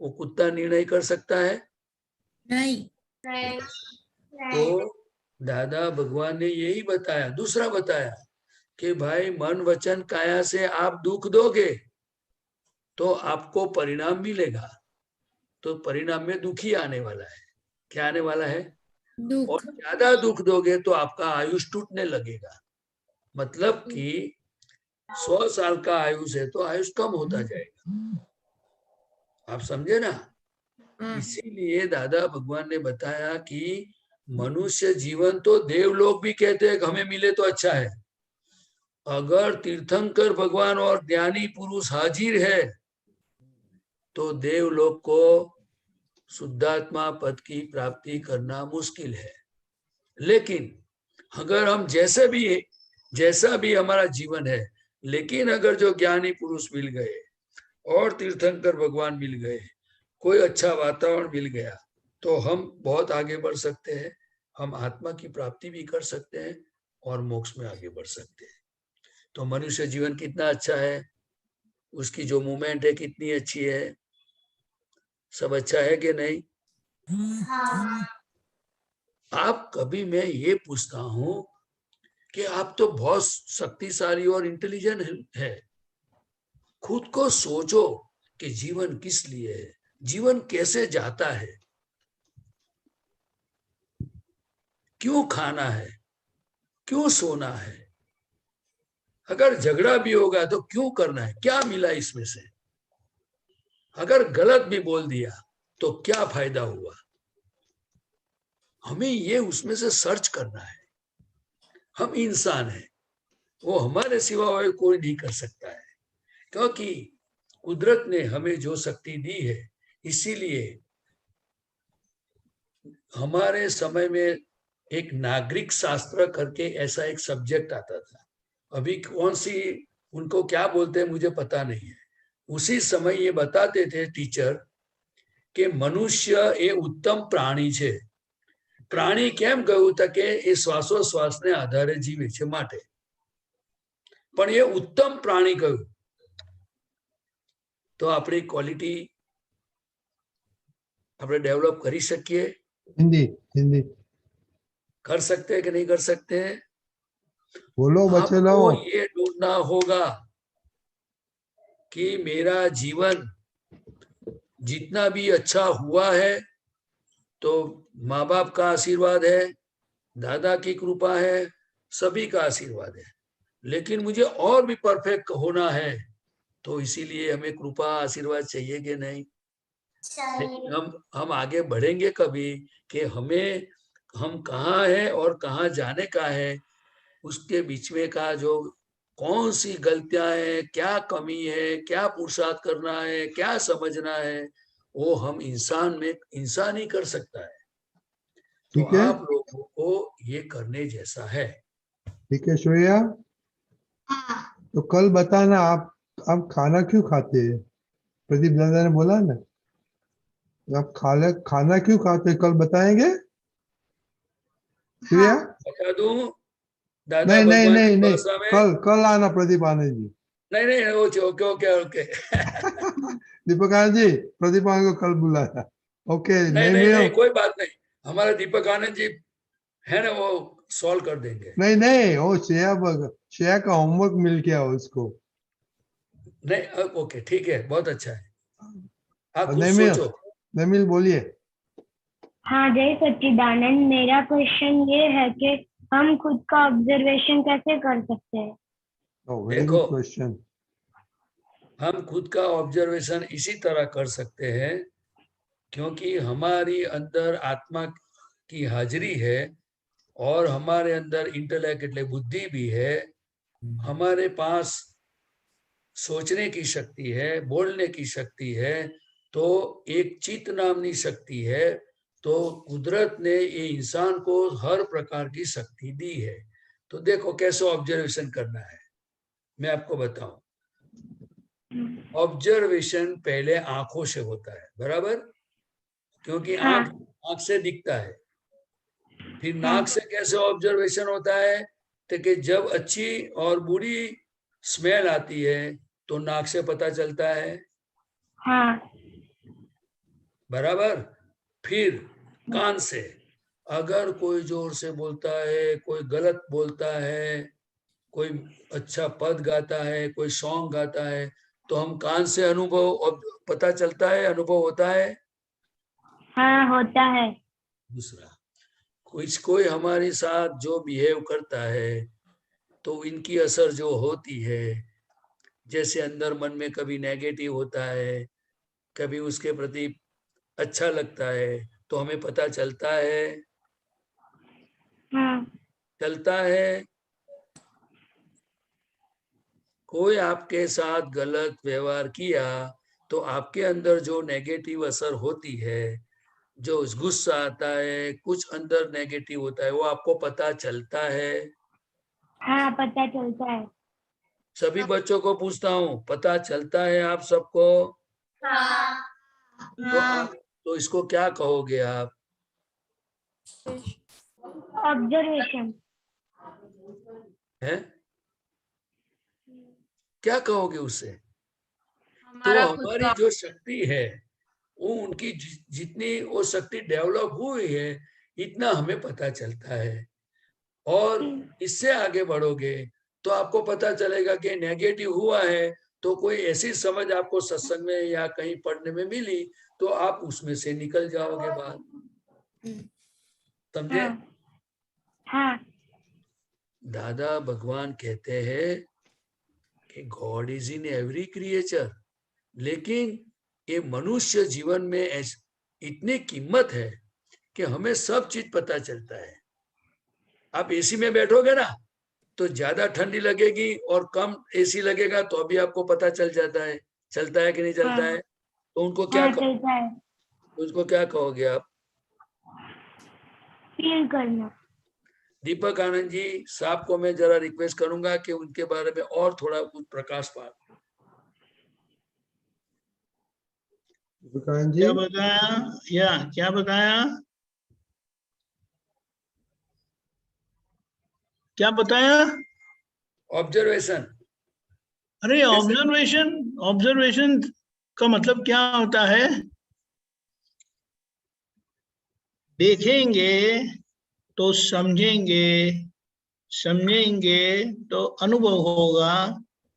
वो कुत्ता निर्णय कर सकता है? नहीं। तो दादा भगवान ने यही बताया। दूसरा बताया कि भाई मन वचन काया से आप दुख दोगे तो आपको परिणाम मिलेगा, तो परिणाम में दुख ही आने वाला है। क्या आने वाला है? दुख। और ज्यादा दुख दोगे तो आपका आयुष टूटने लगेगा। मतलब कि 100 साल का आयुष है तो आयुष कम होता जाएगा। आप समझे ना? इसीलिए दादा भगवान ने बताया कि मनुष्य जीवन तो देवलोक भी कहते हैं कि हमें मिले तो अच्छा है। अगर तीर्थंकर भगवान और ज्ञानी पुरुष हाजिर है तो देवलोक को शुद्धात्मा पद की प्राप्ति करना मुश्किल है। लेकिन अगर हम जैसा भी हमारा जीवन है, लेकिन अगर जो ज्ञानी पुरुष मिल गए और तीर्थंकर भगवान मिल गए, कोई अच्छा वातावरण मिल गया, तो हम बहुत आगे बढ़ सकते हैं। हम आत्मा की प्राप्ति भी कर सकते हैं और मोक्ष में आगे बढ़ सकते हैं। तो मनुष्य जीवन कितना अच्छा है, उसकी जो मूवमेंट है कितनी अच्छी है, सब अच्छा है कि नहीं? आप कभी, मैं ये पूछता हूं कि आप तो बहुत शक्तिशाली और इंटेलिजेंट है, खुद को सोचो कि जीवन किस लिए है, जीवन कैसे जाता है, क्यों खाना है, क्यों सोना है, अगर झगड़ा भी होगा तो क्यों करना है, क्या मिला इसमें से, अगर गलत भी बोल दिया तो क्या फायदा हुआ। हमें ये उसमें से सर्च करना है। हम इंसान हैं, वो हमारे सिवा और कोई नहीं कर सकता है, क्योंकि कुदरत ने हमें जो शक्ति दी है। इसीलिए हमारे समय में एक नागरिक शास्त्र करके ऐसा एक सब्जेक्ट आता था। अभी कौन सी उनको क्या बोलते हैं मुझे पता नहीं है। उसी समय ये बताते थे टीचर कि मनुष्य ये उत्तम प्राणी છે। प्राणी કેમ કહ્યું હતા કે એ શ્વાસોશ્વાસને આધારે જીવે છે માટે, પણ એ ઉત્તમ પ્રાણી કહ્યું તો આપણી ક્વોલિટી આપણે डेवलप કરી શકીએ? हिंदी कर सकते हैं कि नहीं कर सकते हैं? बोलो बच्चे आपको लोग। ये ढूंढना होगा कि मेरा जीवन जितना भी अच्छा हुआ है तो माँ बाप का आशीर्वाद है, दादा की कृपा है, सभी का आशीर्वाद है, लेकिन मुझे और भी परफेक्ट होना है। तो इसीलिए हमें कृपा आशीर्वाद चाहिए कि नहीं? लेकिन हम आगे बढ़ेंगे कभी कि हम कहाँ हैं और कहाँ जाने का है, उसके बीच में का जो कौन सी गलतियां हैं, क्या कमी है, क्या पुरुषार्थ करना है, क्या समझना है, वो हम इंसान ही कर सकता है। तो ठीक है, आप लोगों को ये करने जैसा है। ठीक है श्रेया। तो कल बताना आप खाना क्यों खाते हैं? प्रदीप दादा ने बोला ना, आप खाना क्यों खाते हैं, कल बताएंगे श्रेया? बता दूं, दादा नहीं नहीं भगवान नहीं की नहीं, भाषा में कल आना प्रदीप आनंद जी। नहीं ओके ओके ओके ओके दीपक आनंद जी, प्रदीप आनंद को कल बुलाया। ओके, नहीं नेम नहीं हिम। कोई बात नहीं, हमारे दीपक आनंद जी है ना, वो सॉल्व कर देंगे। नहीं वो श्रेया का होमवर्क मिल गया उसको। नहीं ओके ठीक है, बहुत अच्छा है, आप कुछ नेमिल, सोचो। नेमिल बोलिए। हाँ, जय सच्चिदानंद। मेरा क्वेश्चन ये है कि हम खुद का ऑब्जर्वेशन कैसे कर सकते हैं? वेरी देखो, गुड क्वेश्चन। हम खुद का ऑब्जर्वेशन इसी तरह कर सकते हैं, क्योंकि हमारी अंदर आत्मा की हाजिरी है और हमारे अंदर इंटेलेक्ट એટલે बुद्धि भी है, हमारे पास सोचने की शक्ति है, बोलने की शक्ति है, तो एक चित्त नामनी शक्ति है। तो कुदरत ने ये इंसान को हर प्रकार की शक्ति दी है। तो देखो कैसे ऑब्जर्वेशन करना है, मैं आपको बताऊं। ऑब्जर्वेशन पहले आंखों से होता है, बराबर, क्योंकि आंख से दिखता है। फिर नाक से कैसे ऑब्जर्वेशन होता है, तो कि जब अच्छी और बुरी स्मेल आती है तो नाक से पता चलता है, हाँ। बराबर। फिर कान से, अगर कोई जोर से बोलता है, कोई गलत बोलता है, कोई अच्छा पद गाता है, कोई सॉन्ग गाता है, तो हम कान से अनुभव पता चलता है, अनुभव होता है। हाँ, होता है। दूसरा, कोई हमारे साथ जो बिहेव करता है तो इनकी असर जो होती है, जैसे अंदर मन में कभी नेगेटिव होता है, कभी उसके प्रति अच्छा लगता है, तो हमें पता चलता है, चलता है। कोई आपके साथ गलत व्यवहार किया तो आपके अंदर जो नेगेटिव असर होती है, जो गुस्सा आता है, कुछ अंदर नेगेटिव होता है, वो आपको पता चलता है। हाँ, पता चलता है। सभी बच्चों को पूछता हूँ, पता चलता है आप सबको? तो इसको क्या कहोगे आप? ऑब्जर्वेशन। है क्या कहोगे उससे? तो हमारा खुद हमारी का जो शक्ति है, वो उनकी जितनी वो शक्ति डेवलप हुई है, इतना हमें पता चलता है। और इससे आगे बढ़ोगे तो आपको पता चलेगा कि नेगेटिव हुआ है, तो कोई ऐसी समझ आपको सत्संग में या कहीं पढ़ने में मिली, तो आप उसमें से निकल जाओगे बाहर। समझे? हाँ। दादा भगवान कहते हैं कि God is in every creature, लेकिन ये मनुष्य जीवन में इतनी कीमत है कि हमें सब चीज पता चलता है। आप एसी में बैठोगे ना, तो ज्यादा ठंडी लगेगी और कम एसी लगेगा तो अभी आपको पता चल जाता है, चलता है कि नहीं चलता है। तो उनको क्या चलता है। उसको क्या कहोगे आप? फील करना। दीपक आनंद जी साहब को मैं जरा रिक्वेस्ट करूंगा कि उनके बारे में और थोड़ा कुछ प्रकाश पाए। क्या बताया? क्या बताया? क्या बताया? ऑब्जर्वेशन। अरे ऑब्जर्वेशन का मतलब क्या होता है? देखेंगे तो समझेंगे, समझेंगे तो अनुभव होगा,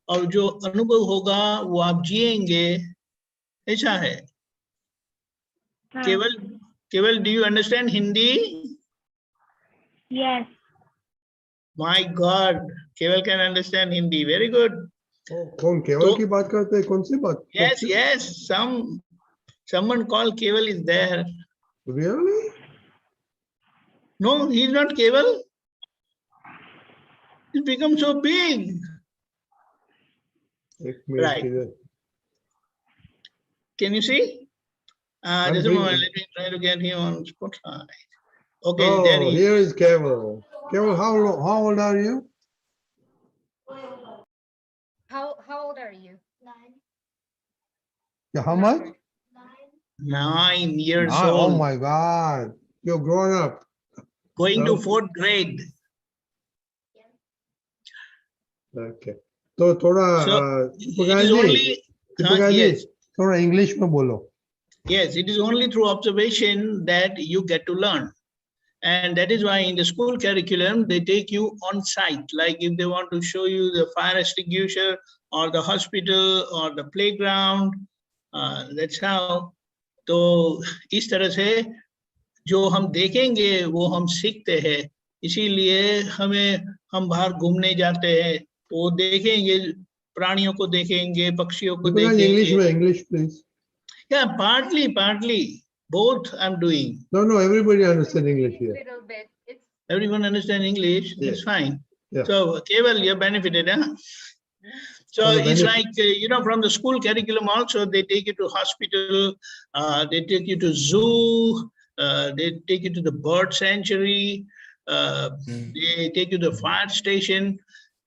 और जो अनुभव होगा वो आप जिएंगे, ऐसा है। Kewal do you understand Hindi? Yes. My god, Kewal can understand Hindi, very good. कौन केवल की बात करते हैं? कौन सी बात? Yes, someone called Keval is there. Really? No, he's not Keval. He's become so big. Right. Can you see? Just a moment, let me try to get him on spotlight. Okay, there he is. Here is Keval. Keval, how old are you? How old are you? 9. Yeah, how much? 9 years Oh old. my God, you're grown up. Going to 4th grade. Okay, तो थोड़ा So Deepika it is ji, only Deepika ji yes, थोड़ा English में बोलो. yes, it is only through observation that you get to learn. And that is why in the school curriculum, they take you on site. Like if they want to show you the fire extinguisher or the hospital or the playground, that's how. तो इस तरह से जो हम देखेंगे वो हम सीखते हैं. इसीलिए हम बाहर घूमने जाते हैं तो वो देखेंगे, प्राणियों को देखेंगे, पक्षियों को दीपिका जी इंग्लिश देखेंगे. में, English please. Yeah, partly, both I'm doing. No, everybody understand English here. Little bit. It's Everyone understand English, Yeah. it's fine. Yeah. So, Keval, you're benefited, huh? So For the it's benefit. like, from the school curriculum also, they take you to hospital, they take you to zoo, they take you to the bird sanctuary, they take you to the fire station.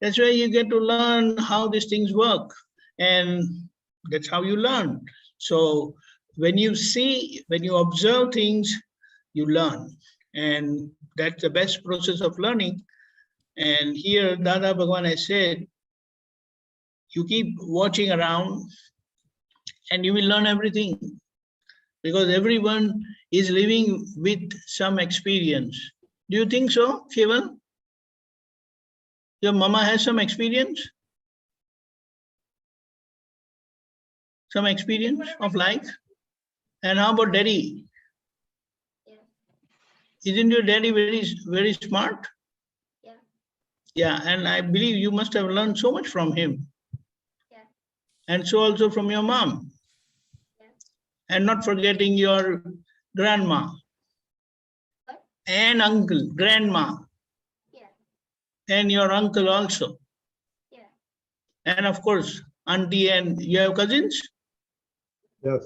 That's where you get to learn how these things work. And that's how you learn. So when you observe things, you learn. And that's the best process of learning. And here Dada Bhagwan has said, you keep watching around and you will learn everything, because everyone is living with some experience. Do you think so, Keval? Your mama has some experience? Some experience of life? And how about daddy? Isn't your daddy very, very smart? Yeah. Yeah, and I believe you must have learned so much from him. Yeah. And so also from your mom. Yeah. And not forgetting your grandma. What? And uncle, grandma. Yeah. And your uncle also. Yeah. And of course, auntie, and you have cousins? Yes.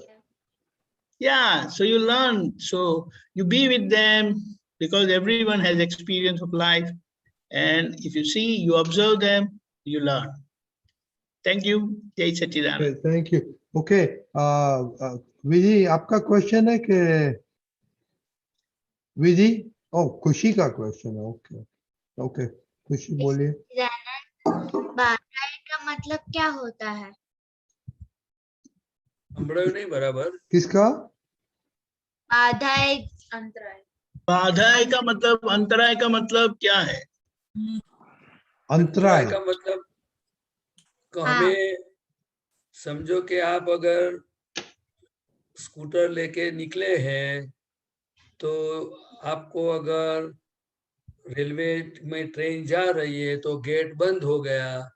Yeah, so you learn. So you be with them, because everyone has experience of life. And if you see, you observe them, you learn. Thank you. Jai Sachidanand. Okay, thank you. Okay, विधि आपका question है कि विधि? ओ खुशी का question है. Okay okay, खुशी बोलिए. बाधाएं का मतलब क्या होता है? संभळाયું नहीं बराबर. किसका? बाधाएं अंतराय. बाधाएं का मतलब, अंतराय का मतलब क्या है? अंतराय का मतलब हाँ। हमें समझो कि आप अगर स्कूटर लेके निकले हैं तो आपको अगर रेलवे में ट्रेन जा रही है तो गेट बंद हो गया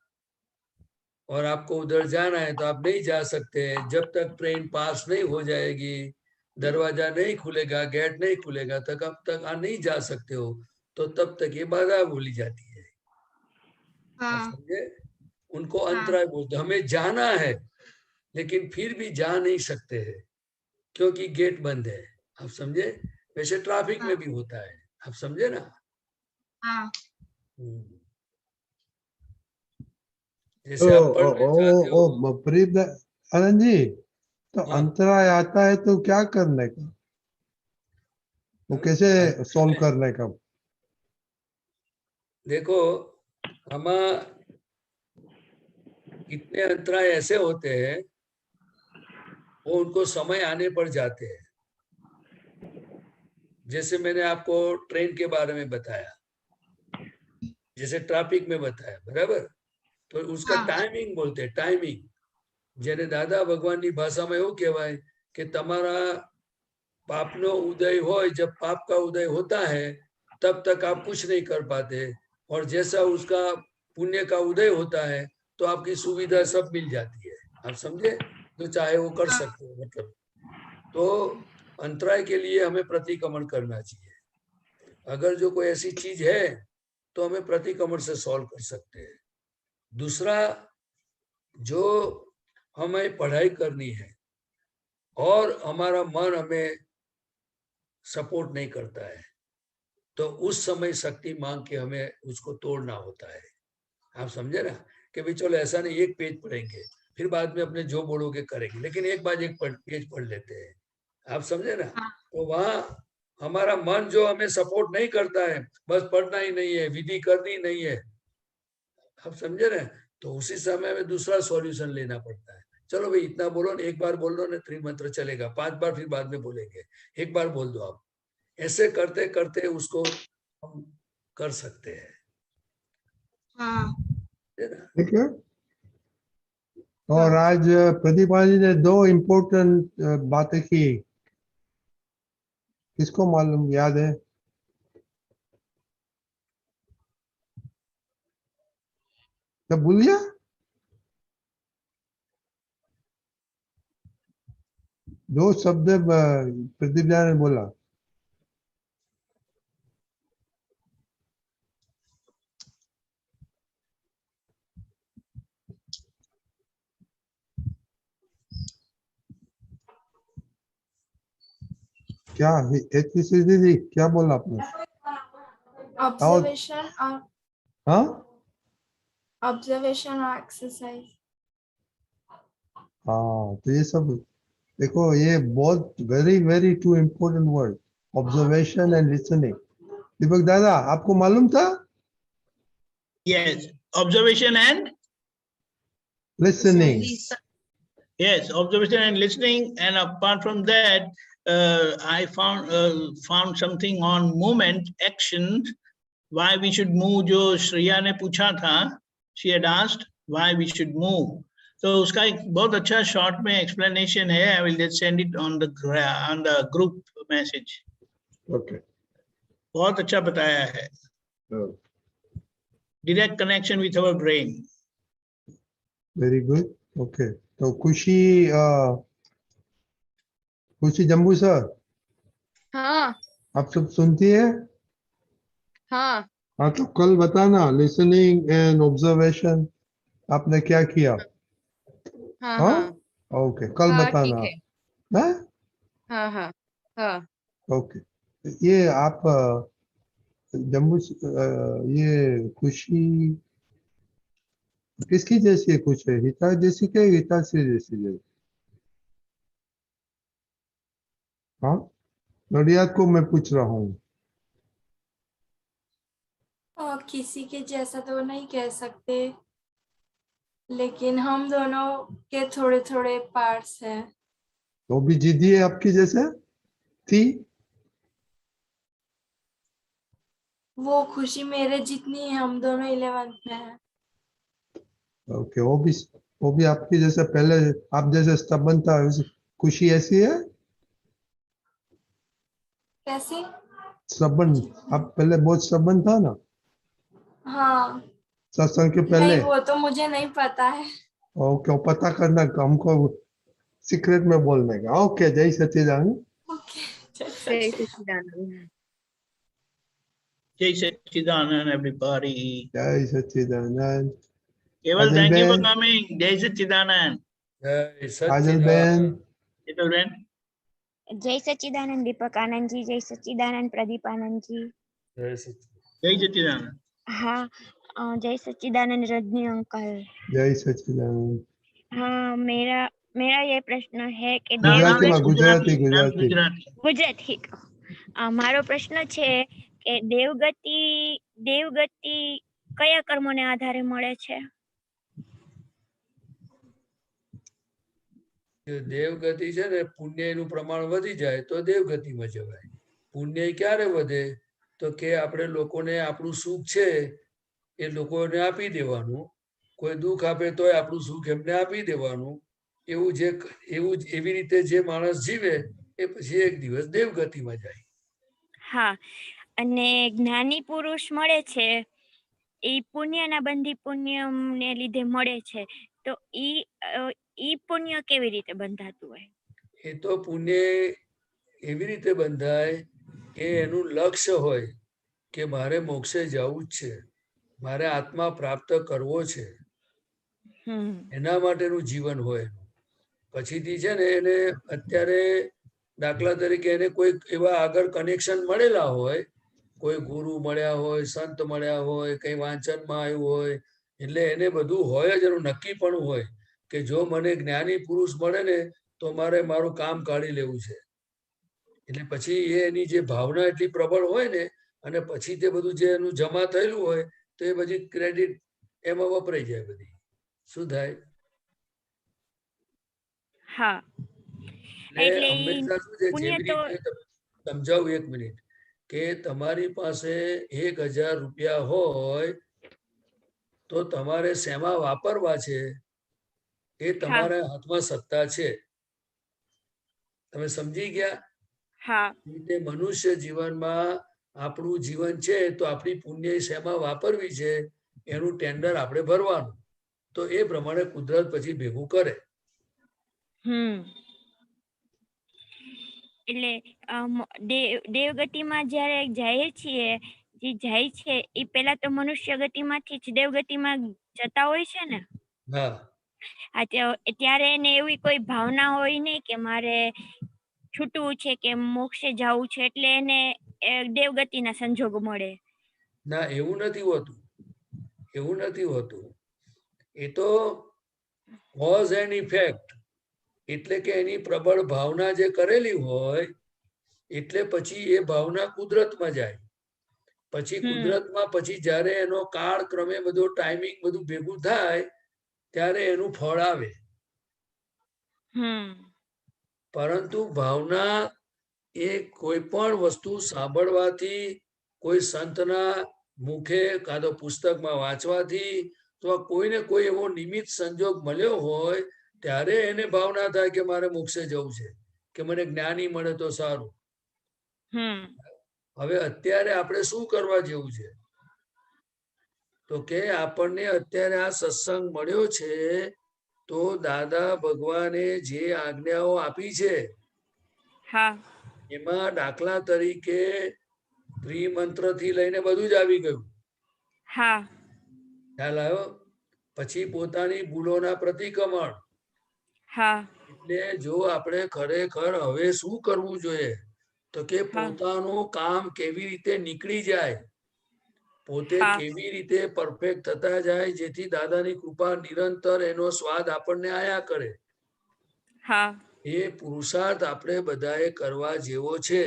और आपको उधर जाना है तो आप नहीं जा सकते जब तक ट्रेन पास नहीं हो जाएगी, दरवाजा नहीं खुलेगा, गेट नहीं खुलेगा, तक अब तक आप नहीं जा सकते हो. तो तब तक ये बाधा बोली जाती है. हाँ। समझे? उनको अंतराय बोलते. हमें जाना है लेकिन फिर भी जा नहीं सकते हैं क्योंकि गेट बंद है. आप समझे? वैसे ट्रैफिक में भी होता है. आप समझे ना? हाँ। जैसे आप पढ़ना चाहते हो. प्रीत आनंद जी, तो हाँ. अंतराय आता है तो क्या करने का? वो कैसे सॉल्व करने का? देखो, हम कितने अंतराय ऐसे होते हैं वो उनको समय आने पर जाते हैं. जैसे मैंने आपको ट्रेन के बारे में बताया, जैसे ट्रैफिक में बताया, बराबर? तो उसका टाइमिंग बोलते हैं. टाइमिंग जेने दादा भगवाननी भाषाમાં એવું કહેવાય કે તમારા पापનો उदय હોય, जब पाप का उदय होता है तब तक आप कुछ नहीं कर पाते, और जैसा उसका पुण्य का उदय होता है तो आपकी सुविधा सब मिल जाती है. आप समझे? तो चाहे वो कर सकते हो. मतलब तो अंतराय के लिए हमें प्रतिक्रमण करना चाहिए. अगर जो कोई ऐसी चीज है तो हमें प्रतिक्रमण से सॉल्व कर सकते हैं. दूसरा, जो हमें पढ़ाई करनी है और हमारा मन हमें सपोर्ट नहीं करता है तो उस समय शक्ति मांग के हमें उसको तोड़ना होता है. आप समझे ना? कि भाई चलो ऐसा नहीं, एक पेज पढ़ेंगे फिर बाद में अपने जो बोलोगे करेंगे, लेकिन एक बार एक पेज पढ़ लेते हैं. आप समझे ना? तो वहां हमारा मन जो हमें सपोर्ट नहीं करता है, बस पढ़ना ही नहीं है, विधि करनी नहीं है, आप समझे ना? तो उसी समय में दूसरा सॉल्यूशन लेना पड़ता है। चलो भाई इतना बोलो ना, एक बार बोल दो ना त्रिमंत्र चलेगा, 5 बार फिर बाद में बोलेंगे, एक बार बोल दो आप। ऐसे करते करते उसको हम कर सकते हैं। हाँ है ना? ठीक है। और आज प्रदीपा जी ने 2 इम्पोर्टेंट बातें की, किसको मालूम, याद है? क्या भूल गया? दो शब्द प्रदीप जी ने बोला। क्या दीदी क्या बोला आपने? ऑब्जर्वेशन और हाँ ऑब्जर्वेशन और एक्सरसाइज। हाँ, तो ये सब देखो, ये बहुत very very to important word, observation and listening. Deepak दादा, आपको मालूम था? Yes, observation and listening. yes, observation and listening. And apart from that, I found something on movement, actions, why we should move. जो श्रेया ने पूछा था, she had asked why we should move. तो उसका एक बहुत अच्छा शॉर्ट में explanation है. I will just send it on the group message. Okay, बहुत अच्छा बताया है. Direct connection with our brain. Very good. Okay, तो खुशी जम्बू सर, हाँ आप सब सुनती है? हाँ हाँ, तो कल बताना लिसनिंग एंड ऑब्जर्वेशन आपने क्या किया। हाँ हाँ, हाँ ओके, कल हाँ बताना। ठीक है। हाँ, हाँ हाँ हाँ ओके। ये आप जम्मू ये खुशी किसकी जैसी है? कुछ है हिता जैसी के हिताश्री जैसी है? हाँ, नडियाद को मैं पूछ रहा हूँ। और किसी के जैसा तो नहीं कह सकते, लेकिन हम दोनों के थोड़े थोड़े पार्ट्स हैं। तो भी जिद्दी है आपकी जैसे थी? वो खुशी मेरे जितनी है, हम दोनों 11th में हैं। ओके, वो भी आपकी जैसे पहले आप जैसे stubborn था, खुशी ऐसी है? कैसी? stubborn, आप पहले बहुत stubborn था ना हाँ सत्संग के पहले? नहीं, वो तो मुझे नहीं पता है। ओके, पता करना हमको सीक्रेट में बोलने का। ओके, जय सच्चिदानंद। ओके, जय सच्चिदानंद। जय सच्चिदानंद everybody. जय सच्चिदानंद। केवल काजल thank you for बहन, coming. जय सच्चिदानंद. जय काजल बहन, सच्चिदानंद। केवल बहन. जय सच्चिदानंद दीपक आनंद जी, जय सच्चिदानंद प्रदीप आनंद जी। जय सच्चिदानंद। जय सच्चिदानंद. हाँ, जय सच्चिदानंद रजनी अंकल। जय सच्चिदानंद। हाँ, मेरा मेरा ये प्रश्न है कि गुजराती में, गुजराती. गुजराती। ગુજરાતી મારો પ્રશ્ન છે કે દેવગતિ કયા કર્મોને આધારે મળે છે? દેવગતિ છે ને, પુણ્યનું પ્રમાણ વધી જાય તો દેવગતિમાં જવાય. પુણ્ય ક્યારે વધે? તો કે આપણે લોકોને આપણું સુખ છે એ લોકોને આપી દેવાનું, કોઈ દુઃખ આપે તોય આપણું સુખ એમને આપી દેવાનું. એવી રીતે જે માણસ જીવે એ પછી એક દિવસ દેવગતિમાં જાય. હા, અને જ્ઞાની પુરુષ મળે છે એ પુણ્યના બંધી પુણ્યને લીધે મળે છે, તો ઈ પુણ્ય કેવી રીતે બંધાતું હોય? એ તો પુણ્ય એવી રીતે બંધાય કે એનું લક્ષ્ય હોય કે મારે મોક્ષે જવું જ છે, મારે આત્મા પ્રાપ્ત કરવો છે, એના માટેનું જીવન હોય. પછીથી છે ને એને અત્યારે દાખલા તરીકે એને કોઈ એવા આગળ કનેક્શન મળેલા હોય, કોઈ ગુરુ મળ્યા હોય, સંત મળ્યા હોય, કઈ વાંચનમાં આવ્યું હોય, એટલે એને બધું હોય જ, એનું નક્કીપણું હોય કે જો મને જ્ઞાની પુરુષ મળે ને તો મારે મારું કામ કાઢી લેવું છે. એટલે પછી એની જે ભાવના એટલી પ્રબળ હોય ને, અને પછી તે બધું જે એનું જમા થયેલું હોય તો એ બધી ક્રેડિટ એમાં વપરાઈ જાય બધી. શું થાય? હા એટલે એટલે ઈ હંમેશા શું છે, પુણ્ય જેવી તો રીતે સમજાવું 1 મિનિટ, કે તમારી પાસે 1000 રૂપિયા હોય તો તમારે શેમાં વાપરવા છે એ હા તમારા હાથમાં સત્તા છે. તમે સમજી ગયા? હા રીતે મનુષ્ય જીવનમાં આપણું જીવન છે તો આપણી પુણ્ય શેમાં વાપરવી છે એનું ટેન્ડર આપણે ભરવાનું. તો એ પ્રમાણે કુદરત પછી ભેગું કરે. એટલે દેવગતિમાં જ્યારે જઈએ છીએ, જે જાય છે એ પેલા તો મનુષ્ય ગતિમાંથી જ દેવગતિમાં જતા હોય છે ને. હા, ત્યારે એને એવી કોઈ ભાવના હોય નહીં કે મારે છૂટવું છે કે મોક્ષે જવું છે, એટલે એને દેવગતિના સંજોગ મળે. ના એવું નથી હોતું, એવું નથી હોતું. એ તો કોઝ એન્ડ ઇફેક્ટ, એટલે કે એની પ્રબળ ભાવના જે કરેલી હોય એટલે પછી એ ભાવના કુદરતમાં જાય. પછી કુદરતમાં પછી જ્યારે એનો કાળ ક્રમે બધો ટાઈમિંગ બધું ભેગું થાય ત્યારે એનું ફળ આવે. પરંતુ ભાવના એ કોઈ પણ વસ્તુ સાંભળવાથી, કોઈ સંતના મુખે કાં તો પુસ્તકમાં વાંચવાથી, તો કોઈને કોઈ એવો નિમિત્ત સંજોગ મળ્યો હોય ત્યારે એને ભાવના થાય કે મારે મોક્ષે જવું છે, કે મને જ્ઞાની મળે તો સારું. હવે અત્યારે આપણે શું કરવા જેવું છે? તો કે આપણને અત્યારે આ સત્સંગ મળ્યો છે તો દાદા ભગવાને જે આજ્ઞાઓ આપી છે એમાં દાખલા તરીકે ત્રિમંત્ર થી લઈને બધું જ આવી ગયું. ખ્યાલ આવ્યો? પછી પોતાની ભૂલોના પ્રતિક્રમણ. એટલે જો આપણે ખરેખર હવે શું કરવું જોઈએ તો કે પોતાનું કામ કેવી રીતે નીકળી જાય, પોતે કેવી રીતે પરફેક્ટ થતા જાય, જેથી દાદાની કૃપા નિરંતર એનો સ્વાદ આપણને આયા કરે. એ પુરુષાર્થ આપણે બધાએ કરવા જેવો છે.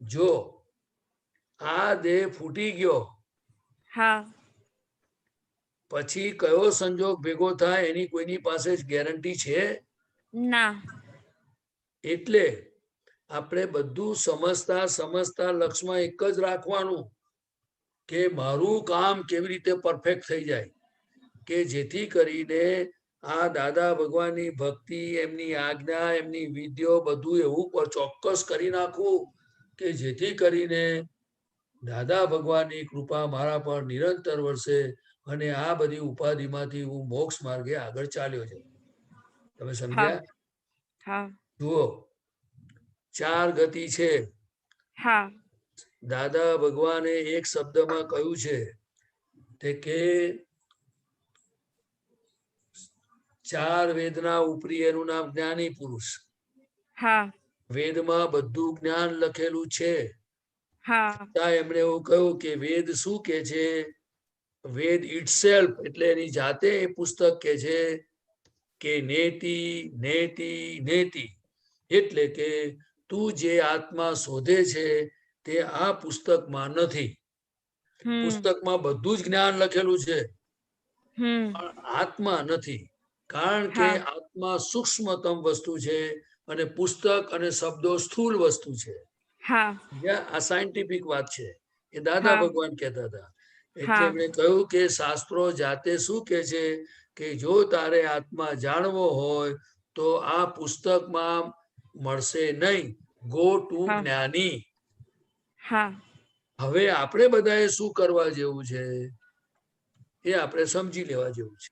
જો આ દેહ ફૂટી ગયો પછી કયો સંજોગ ભેગો થાય એની કોઈની પાસે જ ગેરંટી છે ના. એટલે આપણે બધું સમજતા લક્ષમાં એક જ રાખવાનું કે મારું કામ કેવી રીતે પરફેક્ટ થઈ જાય, કે જેથી કરીને આ દાદા ભગવાનની ભક્તિ, એમની આજ્ઞા, એમની વિધિઓ બધું એવું ચોક્કસ કરી નાખવું કે જેથી કરીને દાદા ભગવાનની કૃપા મારા પર નિરંતર વરસે અને આ બધી ઉપાધિમાંથી હું મોક્ષ માર્ગે આગળ ચાલ્યો છે. તમે સમજ્યા? જુઓ, 4 ગતિ છે. દાદા ભગવાને એક શબ્દમાં કહ્યું છે તે કે 4 વેદના ઉપરી એનું નામ જ્ઞાની પુરુષ. વેદમાં બધું જ્ઞાન લખેલું છે. એમણે એવું કહ્યું કે વેદ શું કે છે? વેદ ઇટસેલ્ફ એટલે એની જાતે એ પુસ્તક કે છે કે નેતિ નેતિ નેતિ, એટલે કે તું જે આત્મા શોધે છે તે આ પુસ્તકમાં નથી. પુસ્તકમાં બધું જ જ્ઞાન લખેલું છે પણ આત્મા નથી, કારણ કે આત્મા સૂક્ષ્મતમ વસ્તુ છે અને પુસ્તક અને શબ્દો સ્થૂળ વસ્તુ છે. આ સાયન્ટિફિક વાત છે, એ દાદા ભગવાન કહેતા હતા. એટલે એમણે કહ્યું કે શાસ્ત્રો જાતે શું કે છે કે જો તારે આત્મા જાણવો હોય તો આ પુસ્તકમાં મળશે નહીં, ગો ટુ જ્ઞાની. હવે આપણે બધાએ શું કરવા જેવું છે એ આપણે સમજી લેવા જેવું છે.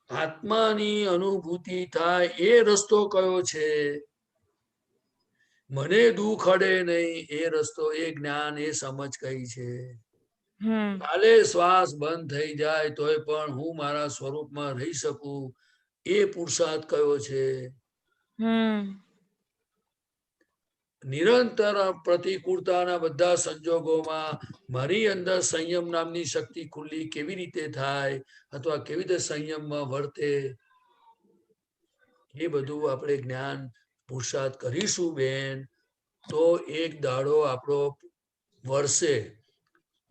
આત્માની અનુભૂતિ થાય એ રસ્તો કયો છે? મને દુઃખ અડે નહીં એ રસ્તો, એ જ્ઞાન, એ સમજ કઈ છે? કાલે શ્વાસ બંધ થઈ જાય તોય પણ હું મારા સ્વરૂપમાં રહી શકું એ પુરુષાર્થ કયો છે? નિરંતર પ્રતિકૂળતાના બધા સંજોગોમાં મારી અંદર સંયમ નામની શક્તિ ખુલ્લી કેવી રીતે થાય અથવા કેવી રીતે સંયમમાં વર્તે, એ બધું આપણે જ્ઞાન પુરુષાર્થ કરીશું બેન, તો એક દાડો આપણો વર્ષે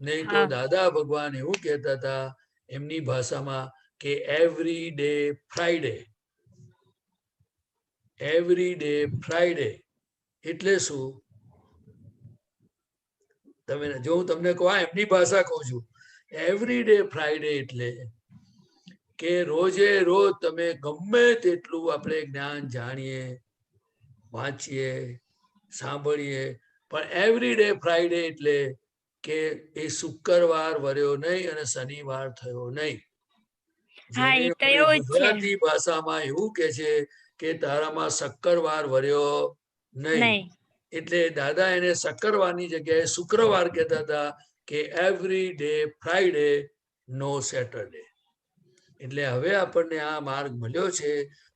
નહીં તો હા દાદા ભગવાન એવું કહેતા હતા એમની ભાષામાં કે every day Friday. Every day Friday એટલે શું? તમે જો હું તમને કહું, એમની ભાષા કહું છું. એવરી ડે ફ્રાઈડે એટલે કે રોજે રોજ તમે ગમે તેટલું આપણે જ્ઞાન જાણીએ, વાંચીએ, સાંભળીએ, પણ એવરી ડે ફ્રાઈડે એટલે કે એ શુક્રવાર વર્યો નહીં અને શનિવાર થયો નહીં. હા જેને એ તો આપણે એવું જ છે. ગુજરાતી ભાષામાં એવું કે છે કે તારામાં શક્કરવાર વર્યો નહીં. નહીં. એટલે દાદા એને શક્કરવારની જગ્યાએ શુક્રવાર કહેતા હતા કે એવરી ડે ફ્રાઈડે નો સેટરડે. એટલે હવે આપણને આ માર્ગ મળ્યો છે.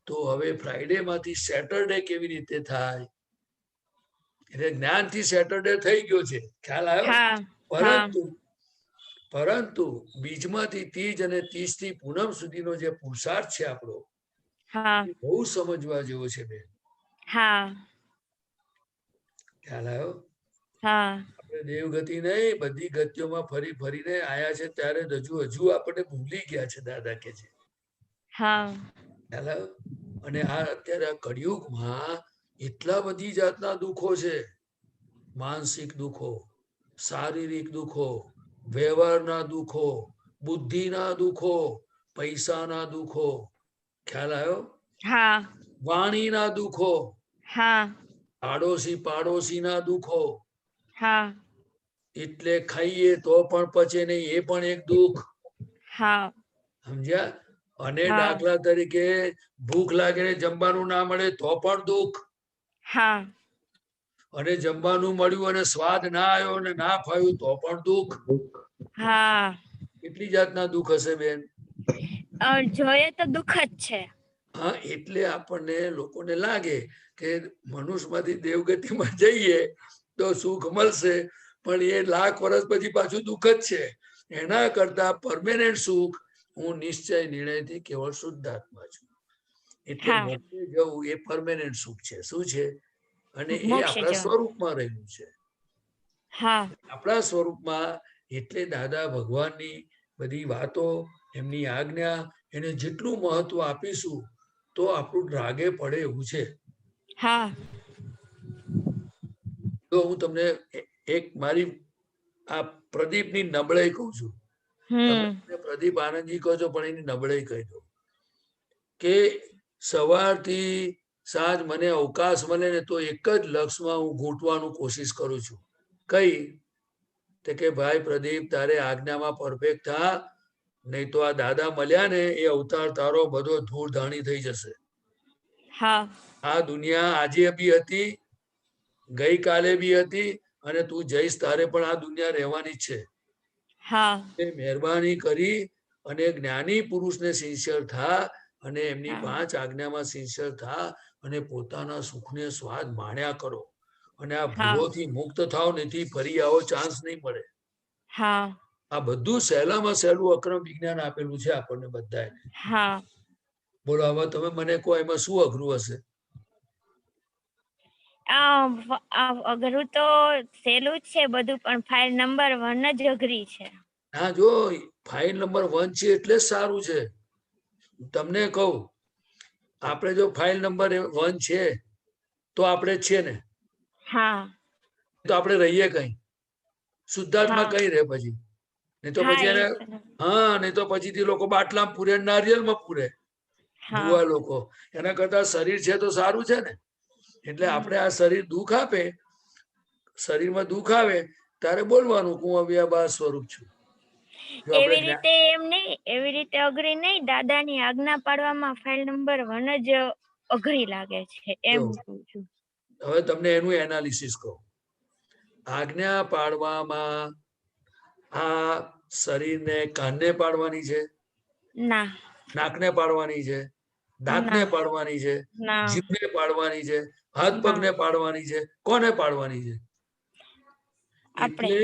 તો હવે ફ્રાઈડે માંથી સેટરડે કેવી રીતે થાય? એટલે જ્ઞાનથી સેટરડે થઈ ગયો છે, ખ્યાલ આવ્યો? હા પરંતુ બીજમાંથી તીજ અને તીજ થી પૂનમ સુધીનો જે પુરુષાર્થ છે આપણો, હા એ બહુ સમજવા જેવો છે બેન. હા ખ્યાલ આવ્યો? હા આપણે દેવગતિ નહીં, બધી ગતિઓમાં ફરી ફરીને આયા છે ત્યારે હજુ આપણને ભૂલી ગયા છે, દાદા કે છે. હા ખ્યાલ આવ્યો? અને આ અત્યારે આ કળિયુગમાં એટલા બધી જાતના દુઃખો છે. માનસિક દુઃખો, શારીરિક દુઃખો, વ્યવહારના દુઃખો, બુદ્ધિના દુઃખો, પૈસાના દુઃખો. ખ્યાલ આવ્યો? હા વાણીના દુઃખો, હા આડોશી પાડોશીના દુઃખો. હા એટલે ખાઈએ તો પણ પચે નહીં, એ પણ એક દુઃખ. હા સમજ્યા? અને હા. દાખલા તરીકે ભૂખ લાગે ને જમવાનું ના મળે તો પણ દુઃખ. હા અને જમવાનું મળ્યું અને સ્વાદ ના આવ્યો અને ના ફાવ્યું તો પણ દુઃખ. હા કેટલી જાતના દુઃખ હશે બેન? જોઈએ તો દુઃખ જ છે. હા, એટલે આપણને લોકોને લાગે કે મનુષ્યમાંથી દેવગતિમાં જઈએ તો સુખ મળશે, પણ એ લાખ વર્ષ પછી પાછું દુઃખ જ છે. એના કરતા પરમેનન્ટ સુખ, હું નિશ્ચય નિર્ણયથી કેવળ શુદ્ધાત્મા છું. એટલે હા. મોક્ષે જવું એ પરમેનન્ટ સુખ છે. શું છે? અને એ મોક્ષે આપણા જવું. સ્વરૂપમાં રહેલું છે. હા આપણા સ્વરૂપમાં. એટલે દાદા ભગવાનની બધી વાતો, એમની આજ્ઞા, એને જેટલું મહત્વ આપીશું તો આપણું રાગે પડે એવું છે. હા તો હું તમને એક મારી આ પ્રદીપની નબળાઈ કહું છું. તમે પ્રદીપ આનંદજી કહો છો, પણ એની નબળાઈ કહી દો કે સવારથી સાંજ મને અવકાશ મળે ને તો એક જ લક્ષમાં હું ગૂંટવાનું કોશિશ કરું છું. કઈ? તે કે ભાઈ પ્રદીપ, તારે આજ્ઞામાં પરફેક્ટ થા, નહીં તો આ દાદા મળ્યા ને એ અવતાર તારો બધો ધૂળ ધાણી થઈ જશે. હા આ દુનિયા આજે બી હતી, ગઈકાલે બી હતી, અને તું જઈશ તારે પણ આ દુનિયા રહેવાની છે. હા મહેરબાની કરી અને જ્ઞાની પુરુષને સિન્સિયર થા, અને એમની હા. 5 આજ્ઞામાં સિન્સિયર થા, અને પોતાના સુખને સ્વાદ માણ્યા કરો. અને આ હા. ભૂલોથી મુક્ત થાવ, નથી ફરી આવો ચાન્સ નહીં મળે. હા આ બધું સહેલામાં સહેલું અક્રમ વિજ્ઞાન આપેલું છે આપણને બધાને. હા બોલો, હવે તમે મને કહો એમાં શું અઘરું હશે? અઘરું તો સહેલું જ છે બધું, પણ ફાઇલ નંબર 1 જ અઘરી છે. હા, જો ફાઇલ નંબર 1 છે એટલે જ સારું છે. તમને કહું, આપણે જો ફાઇલ નંબર 1 છે તો આપણે છે ને, હા તો આપણે રહીએ કઈ? શુદ્ધાત્મા હા કઈ રહે પછી? નહીં તો હા પછી એને, હા, નહીં તો પછીથી લોકો બાટલામાં પૂરે, નારિયેળમાં પૂરે, હા ભૂવા લોકો. એના કરતા શરીર છે તો સારું છે ને. એટલે આપણે આ શરીર દુઃખ આપે, શરીરમાં દુઃખ આવે ત્યારે બોલવાનું હું અવ્યય સ્વરૂપ છું. જો આપણે એવી રીતે એમ નહીં, એવી રીતે અઘરી નહીં. દાદાની આજ્ઞા પાડવામાં ફાઇલ નંબર 1 જ અઘરી લાગે છે, એમ જો, કહું છું. હવે તમને એનું એનાલિસિસ કહું. આજ્ઞા પાડવામાં આ શરીરને, કાનને પાડવાની છે, ના નાકને પાડવાની છે, દાંતને ના પાડવાની છે, ના જીભને પાડવાની છે, હાથ ના. પગને પાડવાની છે, કોને પાડવાની છે? આપણે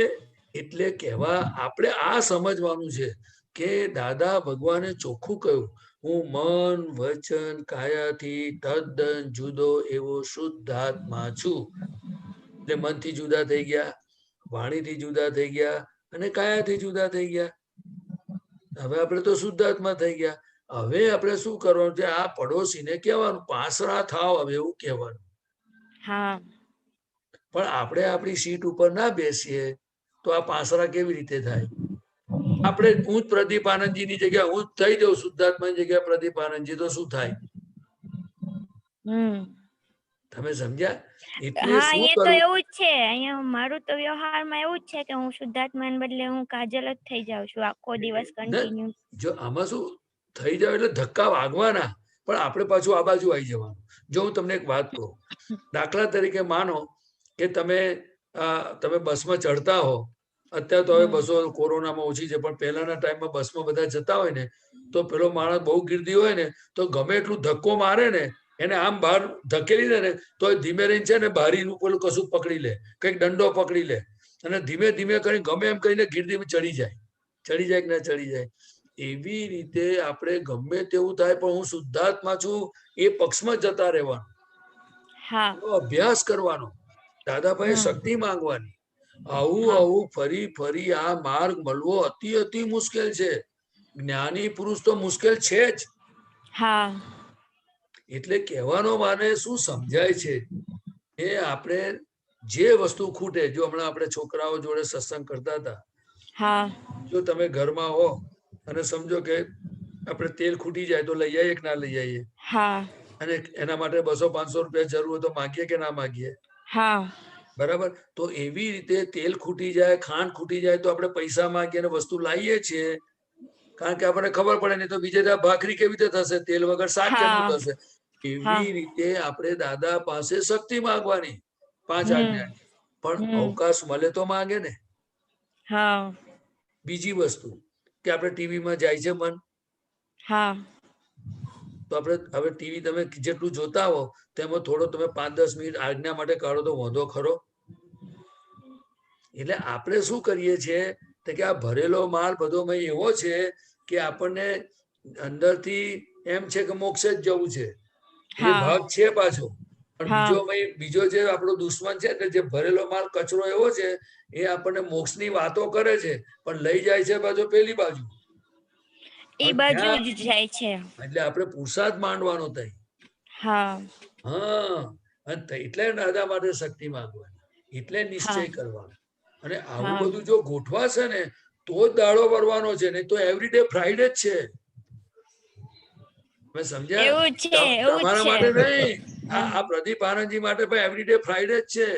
એટલે કહેવા આપણે આ સમજવાનું છે કે દાદા ભગવાને ચોખ્ખું કહ્યું, હું મન, વચન, કાયાથી તદ્દન જુદો એવો શુદ્ધાત્મા છું. એટલે મનથી જુદા થઈ ગયા, વાણીથી જુદા થઈ ગયા, અને કાયાથી જુદા થઈ ગયા. હવે આપણે તો શુદ્ધાત્મા થઈ ગયા. હવે આપણે શું કરવાનું છે? આ પડોશીને કહેવાનું પાસરા થાવ, હવે એવું કહેવાનું. હા પણ આપણે આપણી સીટ ઉપર ના બેસીએ તો આ પાસરા કેવી રીતે થાય? આપણે હું પ્રદીપ આનંદજીની જગ્યા હું થઈ જાઉં શુદ્ધાત્માની જગ્યા પ્રદીપ આનંદજી, તો શું થાય? તમે સમજ્યા? એટલે હા શું અહીંયા તો કરવું? એવું જ છે. અહીંયા મારું તો વ્યવહારમાં એવું જ છે કે હું શુદ્ધાત્માને બદલે હું કાજલ જ થઈ જાઉં છું આખો દિવસ કન્ટિન્યુ. જો આમાં શું થઈ જાય એટલે ધક્કા વાગવાના, પણ આપણે પાછું આ બાજુ આવી જવાનું. જો હું તમને એક વાત કહું, દાખલા તરીકે માનો કે તમે બસમાં ચડતા હો. અત્યારે તો હવે બસો કોરોનામાં ઓછી છે, પણ પહેલાના ટાઈમમાં બસમાં બધા જતા હોય ને તો પેલો માણસ બહુ ગીર્દી હોય ને તો ગમે એટલું ધક્કો મારે ને એને આમ બહાર ધકેલી દે ને તો ધીમે રહીને છે ને બારીનું પેલું કશું પકડી લે, કંઈક દંડો પકડી લે અને ધીમે ધીમે કરીને ગમે એમ કરીને ગીર્દી ચડી જાય કે ના ચડી જાય. એવી રીતે આપણે ગમે તેવું થાય પણ હું શુદ્ધાત્મા છું એ પક્ષમાં જતા રહેવાનું. અભ્યાસ કરવાનો, દાદાભાઈ શક્તિ માંગવાની. આવું ફરી ફરી આ માર્ગ મળવો અતિ મુશ્કેલ છે. જ્ઞાની પુરુષ તો મુશ્કેલ છે જ. એટલે કહેવાનો માને શું સમજાય છે એ આપણે જે વસ્તુ ખૂટે, જો હમણાં આપણે છોકરાઓ જોડે સત્સંગ કરતા હતા, જો તમે ઘરમાં હો અને સમજો કે આપણે તેલ ખૂટી જાય તો લઈ આવીએ કે ના લઈ આવીએ, અને એના માટે 200-500 રૂપિયા જરૂર હોય તો માગીએ કે ના માગીએ? બરાબર. તો એવી રીતે તેલ ખૂટી જાય, ખાંડ ખૂટી જાય તો આપણે પૈસા માંગીએ અને વસ્તુ લાવીએ છીએ, કારણ કે આપણને ખબર પડે નહીં તો બીજે ત્યાં ભાખરી કેવી રીતે થશે, તેલ વગર શાક કેમનું થશે? એવી રીતે આપણે દાદા પાસે શક્તિ માંગવાની 5 આજ્ઞા, પણ અવકાશ મળે તો માંગે ને. બીજી વસ્તુ કે આપણે ટીવીમાં જાય છે મન, તો આપણે હવે ટીવી તમે જેટલું જોતા હો તેમાં થોડો તમે 5-10 મિનિટ આજ્ઞા માટે કાઢો તો વાંધો ખરો? એટલે આપણે શું કરીએ છીએ કે આ ભરેલો માલ બધો એવો છે કે આપણને અંદરથી એમ છે કે મોક્ષે જ જવું છે, એ ભાગ છે પાછો. પણ બીજો જે આપણો દુશ્મન છે ને, જે ભરેલો માલ કચરો એવો છે એ આપણને મોક્ષની વાતો કરે છે પણ લઈ જાય છે બાજુ પેલી બાજુ. એટલે આપણે પુરુષાર્થ માંડવાનો થાય. એટલે દાદા માટે શક્તિ માંગવાની, એટલે નિશ્ચય કરવાનો. અને આવું બધું જો ગોઠવાશે ને તો જ દાડો ભરવાનો છે, નહીં તો એવરીડે ફ્રાઈડે જ છે. તમે સમજ્યા? તમારા માટે નહીં, આ પ્રદીપ આનંદજી માટે પણ એવરીડે ફ્રાઈડે જ છે.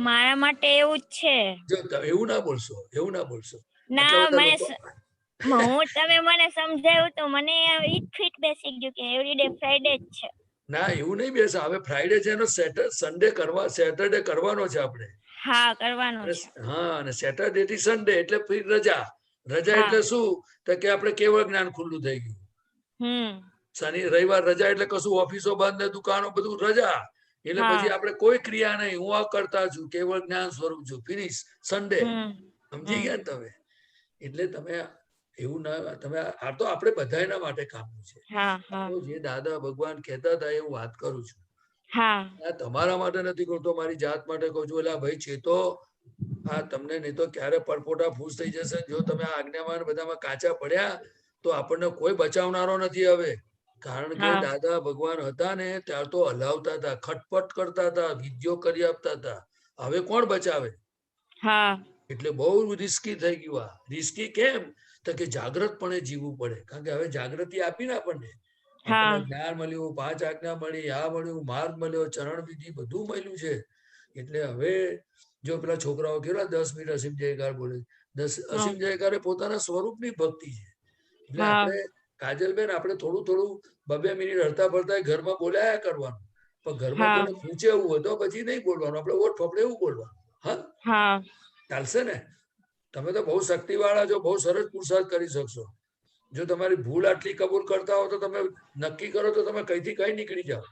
મારા માટે એવું જ છે. જો એવું ના બોલશો. ના, તમે મને સમજાયું તો મને ઈ ફિટ બેસી ગયું કે એવરીડે ફ્રાઈડે જ છે. ના, એવું નહીં બેસે. હવે ફ્રાઈડે છે એનો સેટરડે કરવાનો છે આપણે. કરવાનો છે. અને સેટરડે થી સન્ડે એટલે ફરી રજા. એટલે શું? તો કે આપણે કેવળ જ્ઞાન ખુલ્લું થઈ ગયું. શનિ રવિવાર રજા એટલે કશું ઓફિસો બંધ ને દુકાનો બધું રજા. એટલે પછી આપણે કોઈ ક્રિયા નહીં, હું આ કરતા છું, કેવળ જ્ઞાન સ્વરૂપ છું, ફિનિશ. સન્ડે. સમજી ગયા તમે? એટલે તમે એવું ના, તમે આ તો આપણે બધાના માટે કામનું છે. જે દાદા ભગવાન કહેતા હતા એ હું વાત કરું છું. તમારા માટે નથી કરતો, મારી જાત માટે કહું છું. એટલે ભાઈ છે તો તમને નહીં તો ક્યારે પરપોટા ફૂસ થઈ જશે. જો તમે આજ્ઞામાં બધામાં કાચા પડ્યા તો આપણને કોઈ બચાવનારો નથી હવે. કારણ કે દાદા ભગવાન હતા ને ત્યાર તો હલાવતા હતા, ખટપટ કરતા હતા, વિદ્યો કરી આપતા હતા. હવે કોણ બચાવે? એટલે બહુ રિસ્કી થઈ ગયું. આ રિસ્કી કેમ? તો કે જાગ્રતપણે જીવવું પડે. કારણ કે હવે જાગૃતિ આપીને આપણને જ્ઞાન મળ્યું, 5 આજ્ઞા મળી, આ મળ્યું, માર્ગ મળ્યો, ચરણ વિધિ બધું મળ્યું છે. એટલે હવે જો પેલા છોકરાઓ કેવા 10 મિનિટ અસીમ જયકાર બોલે, અસીમ જયકાર એ પોતાના સ્વરૂપની ભક્તિ છે. એટલે આપણે કાજલબેન, આપણે થોડું 2-2 મિનિટ હડતા ફરતા ઘરમાં બોલાયા કરવાનું. પણ ઘરમાં કોઈને પૂછેવું હોય તો પછી નહીં બોલવાનું, આપણે ઓઠ ફફડે એવું બોલવાનું. ચાલશે ને? તમે તો બહુ શક્તિ વાળા છો, બહુ સરસ પુરુષાર્થ કરી શકશો. જો તમારી ભૂલ આટલી કબૂલ કરતા હો તો તમે નક્કી કરો તો તમે કઈથી કઈ નીકળી જાઓ.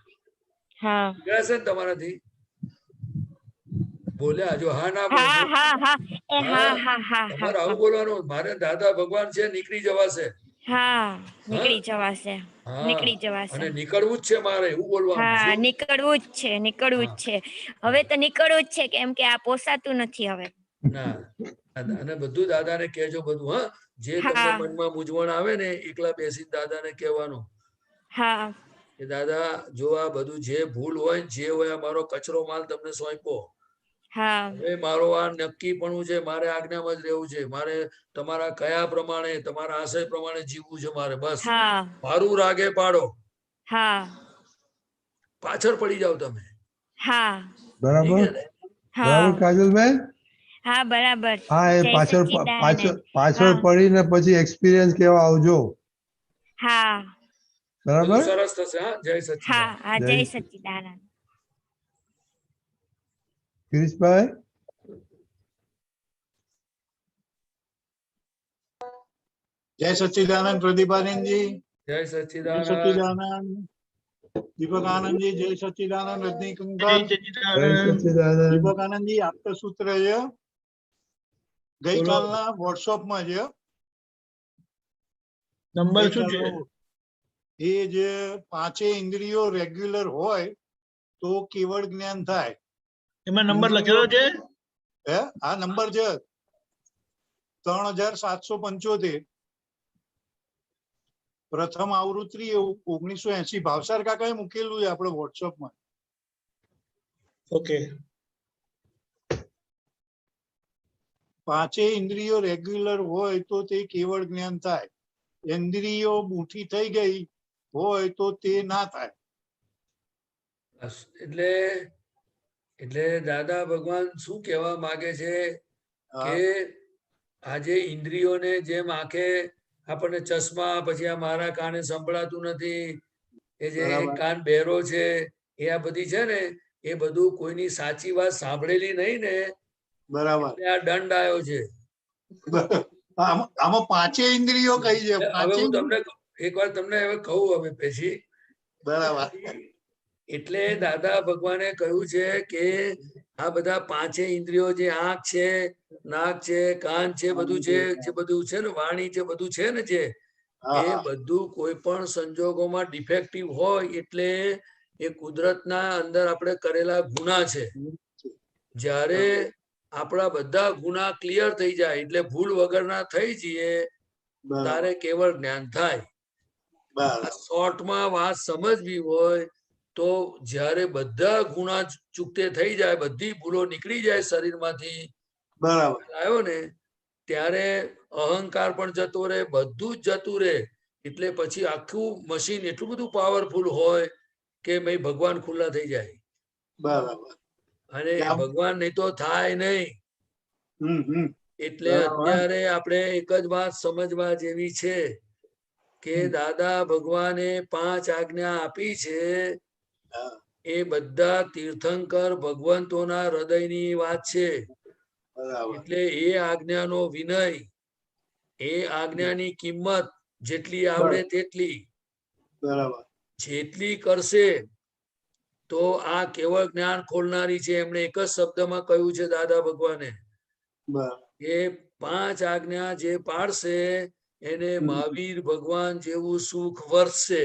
નીકળાશે ને તમારાથી? બોલ્યા જો હા ના તમારે આવું બોલવાનું, મારે દાદા ભગવાન છે, નીકળી જવાશે. અને નીકળવું જ છે મારે, એવું બોલવાનું. નીકળવું જ છે. હવે તો નીકળવું જ છે, કેમ કે આ પોસાતું નથી હવે. ના અને બધું દાદાને કહેજો બધું, હા. જે તમને હા. મનમાં મૂંઝવણ આવે ને એકલા બેસીને દાદાને કહેવાનું હા કે દાદા જો આ બધું જે ભૂલ હોય ને જે હોય આ મારો કચરો માલ તમને સોંપ્યો, હા હવે મારો આ નક્કીપણું છે, મારે આજ્ઞામાં જ રહેવું છે, મારે તમારા કયા પ્રમાણે તમારા આશય પ્રમાણે જીવવું છે મારે, બસ હા મારું રાગે પાડો, હા પાછળ પડી જાવ તમે. હા ઠીક બરાબર છે ને? હા બરાબર કાજલબેન? હા બરાબર. હા, એ જય પાછળ સચ્ચિદાનંદ. પાછળ હા પડીને પછી એક્સપિરિયન્સ કેવા આવજો. હા બધું બરાબર? સરસ થશે. હા, જય હા સચ્ચિદાનંદ. હા જય જય સચ્ચિદાનંદ. ગિરીશભાઈ? जय सच्चिदानंद प्रदीपानंद जी, જય जय સચ્ચિદાનંદ. सच्चिदानंद दीपक आनंद जी, जय सच्चिदानंद જય रजनीकांत, જય સચ્ચિદાનંદ. સચ્ચિદાનંદ. दीपक आनंद जी आपका सूत्र है गई બોલો. कालना व्हाट्सएप में है નંબર गई શું છે? कालનો એ જે પાંચે ઇન્દ્રિયો રેગ્યુલર હોય તો કેવળ જ્ઞાન થાય. એમાં નંબર ઇન્દ્રિયો લખેલો છે? હે આ નંબર છે 3775 પ્રથમ આવૃત્તિ 1980 ભાવસાર કાકાએ મૂકેલું છે આપણે વોટ્સઅપ માં. ઓકે. પાંચે ઇન્દ્રિયો રેગ્યુલર હોય તો તે કેવળ જ્ઞાન થાય. ઇન્દ્રિયો બુઠી થઈ ગઈ હોય તો તે ના થાય. બસ એટલે એટલે દાદા ભગવાન શું કહેવા માંગે છે કે આજે ઇન્દ્રિયોને જેમ આંખે આપણને ચશ્મા, પછી આ મારા કાને સંભળાતું નથી, એ જે એક બરાબર કાન બહેરો છે, એ આ બધી છે ને એ બધું કોઈની સાચી વાત સાંભળેલી નહીં ને બરાબર. એટલે આ દંડ આવ્યો છે. આમાં પાંચે ઇન્દ્રિયો કઈ છે? હવે પાંચે હું તમને એક વાર તમને હવે કહું હવે પછી. બરાબર એટલે દાદા ભગવાને કહ્યું છે કે આ બધા પાંચે ઇન્દ્રિયો જે આંખ છે, નાક છે, કાન છે, બધું છે, જે બધું છે ને વાણી છે, બધું છે ને જે હા એ હા બધું કોઈ પણ સંજોગોમાં ડિફેક્ટિવ હોય એટલે એ કુદરતના અંદર આપણે કરેલા ગુના છે. જ્યારે આપણા બધા ગુના ક્લિયર થઈ જાય એટલે ભૂલ વગરના થઈ જઈએ બરાબર તારે કેવળ જ્ઞાન થાય. બરાબર શોર્ટમાં વાત સમજવી હોય તો જ્યારે બધા ગુના ચૂકતે થઈ જાય, બધી ભૂલો નીકળી જાય શરીરમાંથી, બરાબર આવ્યો ને ત્યારે અહંકાર પણ જતો રહે, બધું જ જતું રહે. એટલે પછી આખું મશીન એટલું બધું પાવરફુલ હોય કે ભાઈ ભગવાન ખુલ્લા થઈ જાય. બરાબર અને ભગવાન નહીં તો થાય નહીં. એટલે બરાબર અત્યારે આપણે એક જ વાત સમજવા જેવી છે કે દાદા ભગવાને 5 આજ્ઞા આપી છે. એ બધા તીર્થંકર ભગવંતોના હૃદયની વાત છે. બરાબર એટલે એ આજ્ઞાનો વિનય, એ આજ્ઞાની કિંમત જેટલી આવડે તેટલી બરાબર જેટલી કરશે તો આ કેવળ જ્ઞાન ખોલનારી છે. એમણે એક જ શબ્દમાં કહ્યું છે દાદા ભગવાને કે 5 આજ્ઞા જે પાળશે એને મહાવીર ભગવાન જેવું સુખ વર્ષશે.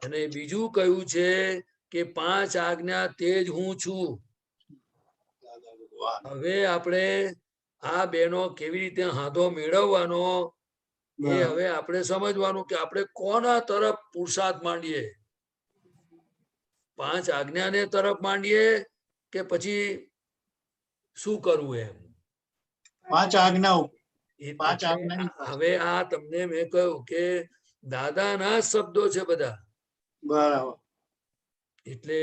અને બીજું કહ્યું છે કે 5 આજ્ઞા તે જ હું છું. હવે આપણે આ બેનો કેવી રીતે હાથો મેળવવાનો એ હવે આપણે સમજવાનું કે આપણે કોના તરફ પુરુષાર્થ માંડીએ. 5 આજ્ઞાને તરફ માંડીએ કે પછી શું કરવું એમ. 5 આજ્ઞાઓ 5 એટલે આજ્ઞા હવે આ તમને મેં કહ્યું કે દાદાના શબ્દો છે બધા. બરાબર એટલે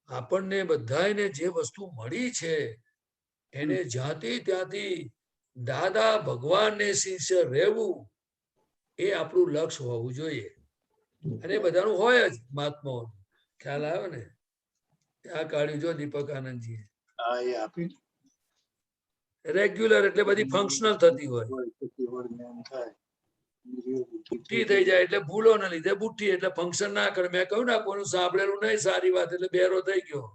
આપણને બધાને જે વસ્તુ મળી છે એને જ્યાંથી ત્યાંથી દાદા ભગવાનને શિષ્ય રહેવું એ આપણું લક્ષ્ય હોવું જોઈએ. અને બધાનું હોય જ મહાત્માઓ. ખ્યાલ આવ્યો ને? આ કાઢ્યું જો દીપક આનંદજી હા એ આપી રેગ્યુલર એટલે બધી ફંક્શનલ થતી હોય. બુઠ્ઠી થઈ જાય એટલે ભૂલો ના લીધે બુઠ્ઠી એટલે ફંક્શન ના કરે. મેં કહ્યું ને કોઈનું સાંભળેલું નહીં સારી વાત એટલે બેરો થઈ ગયો.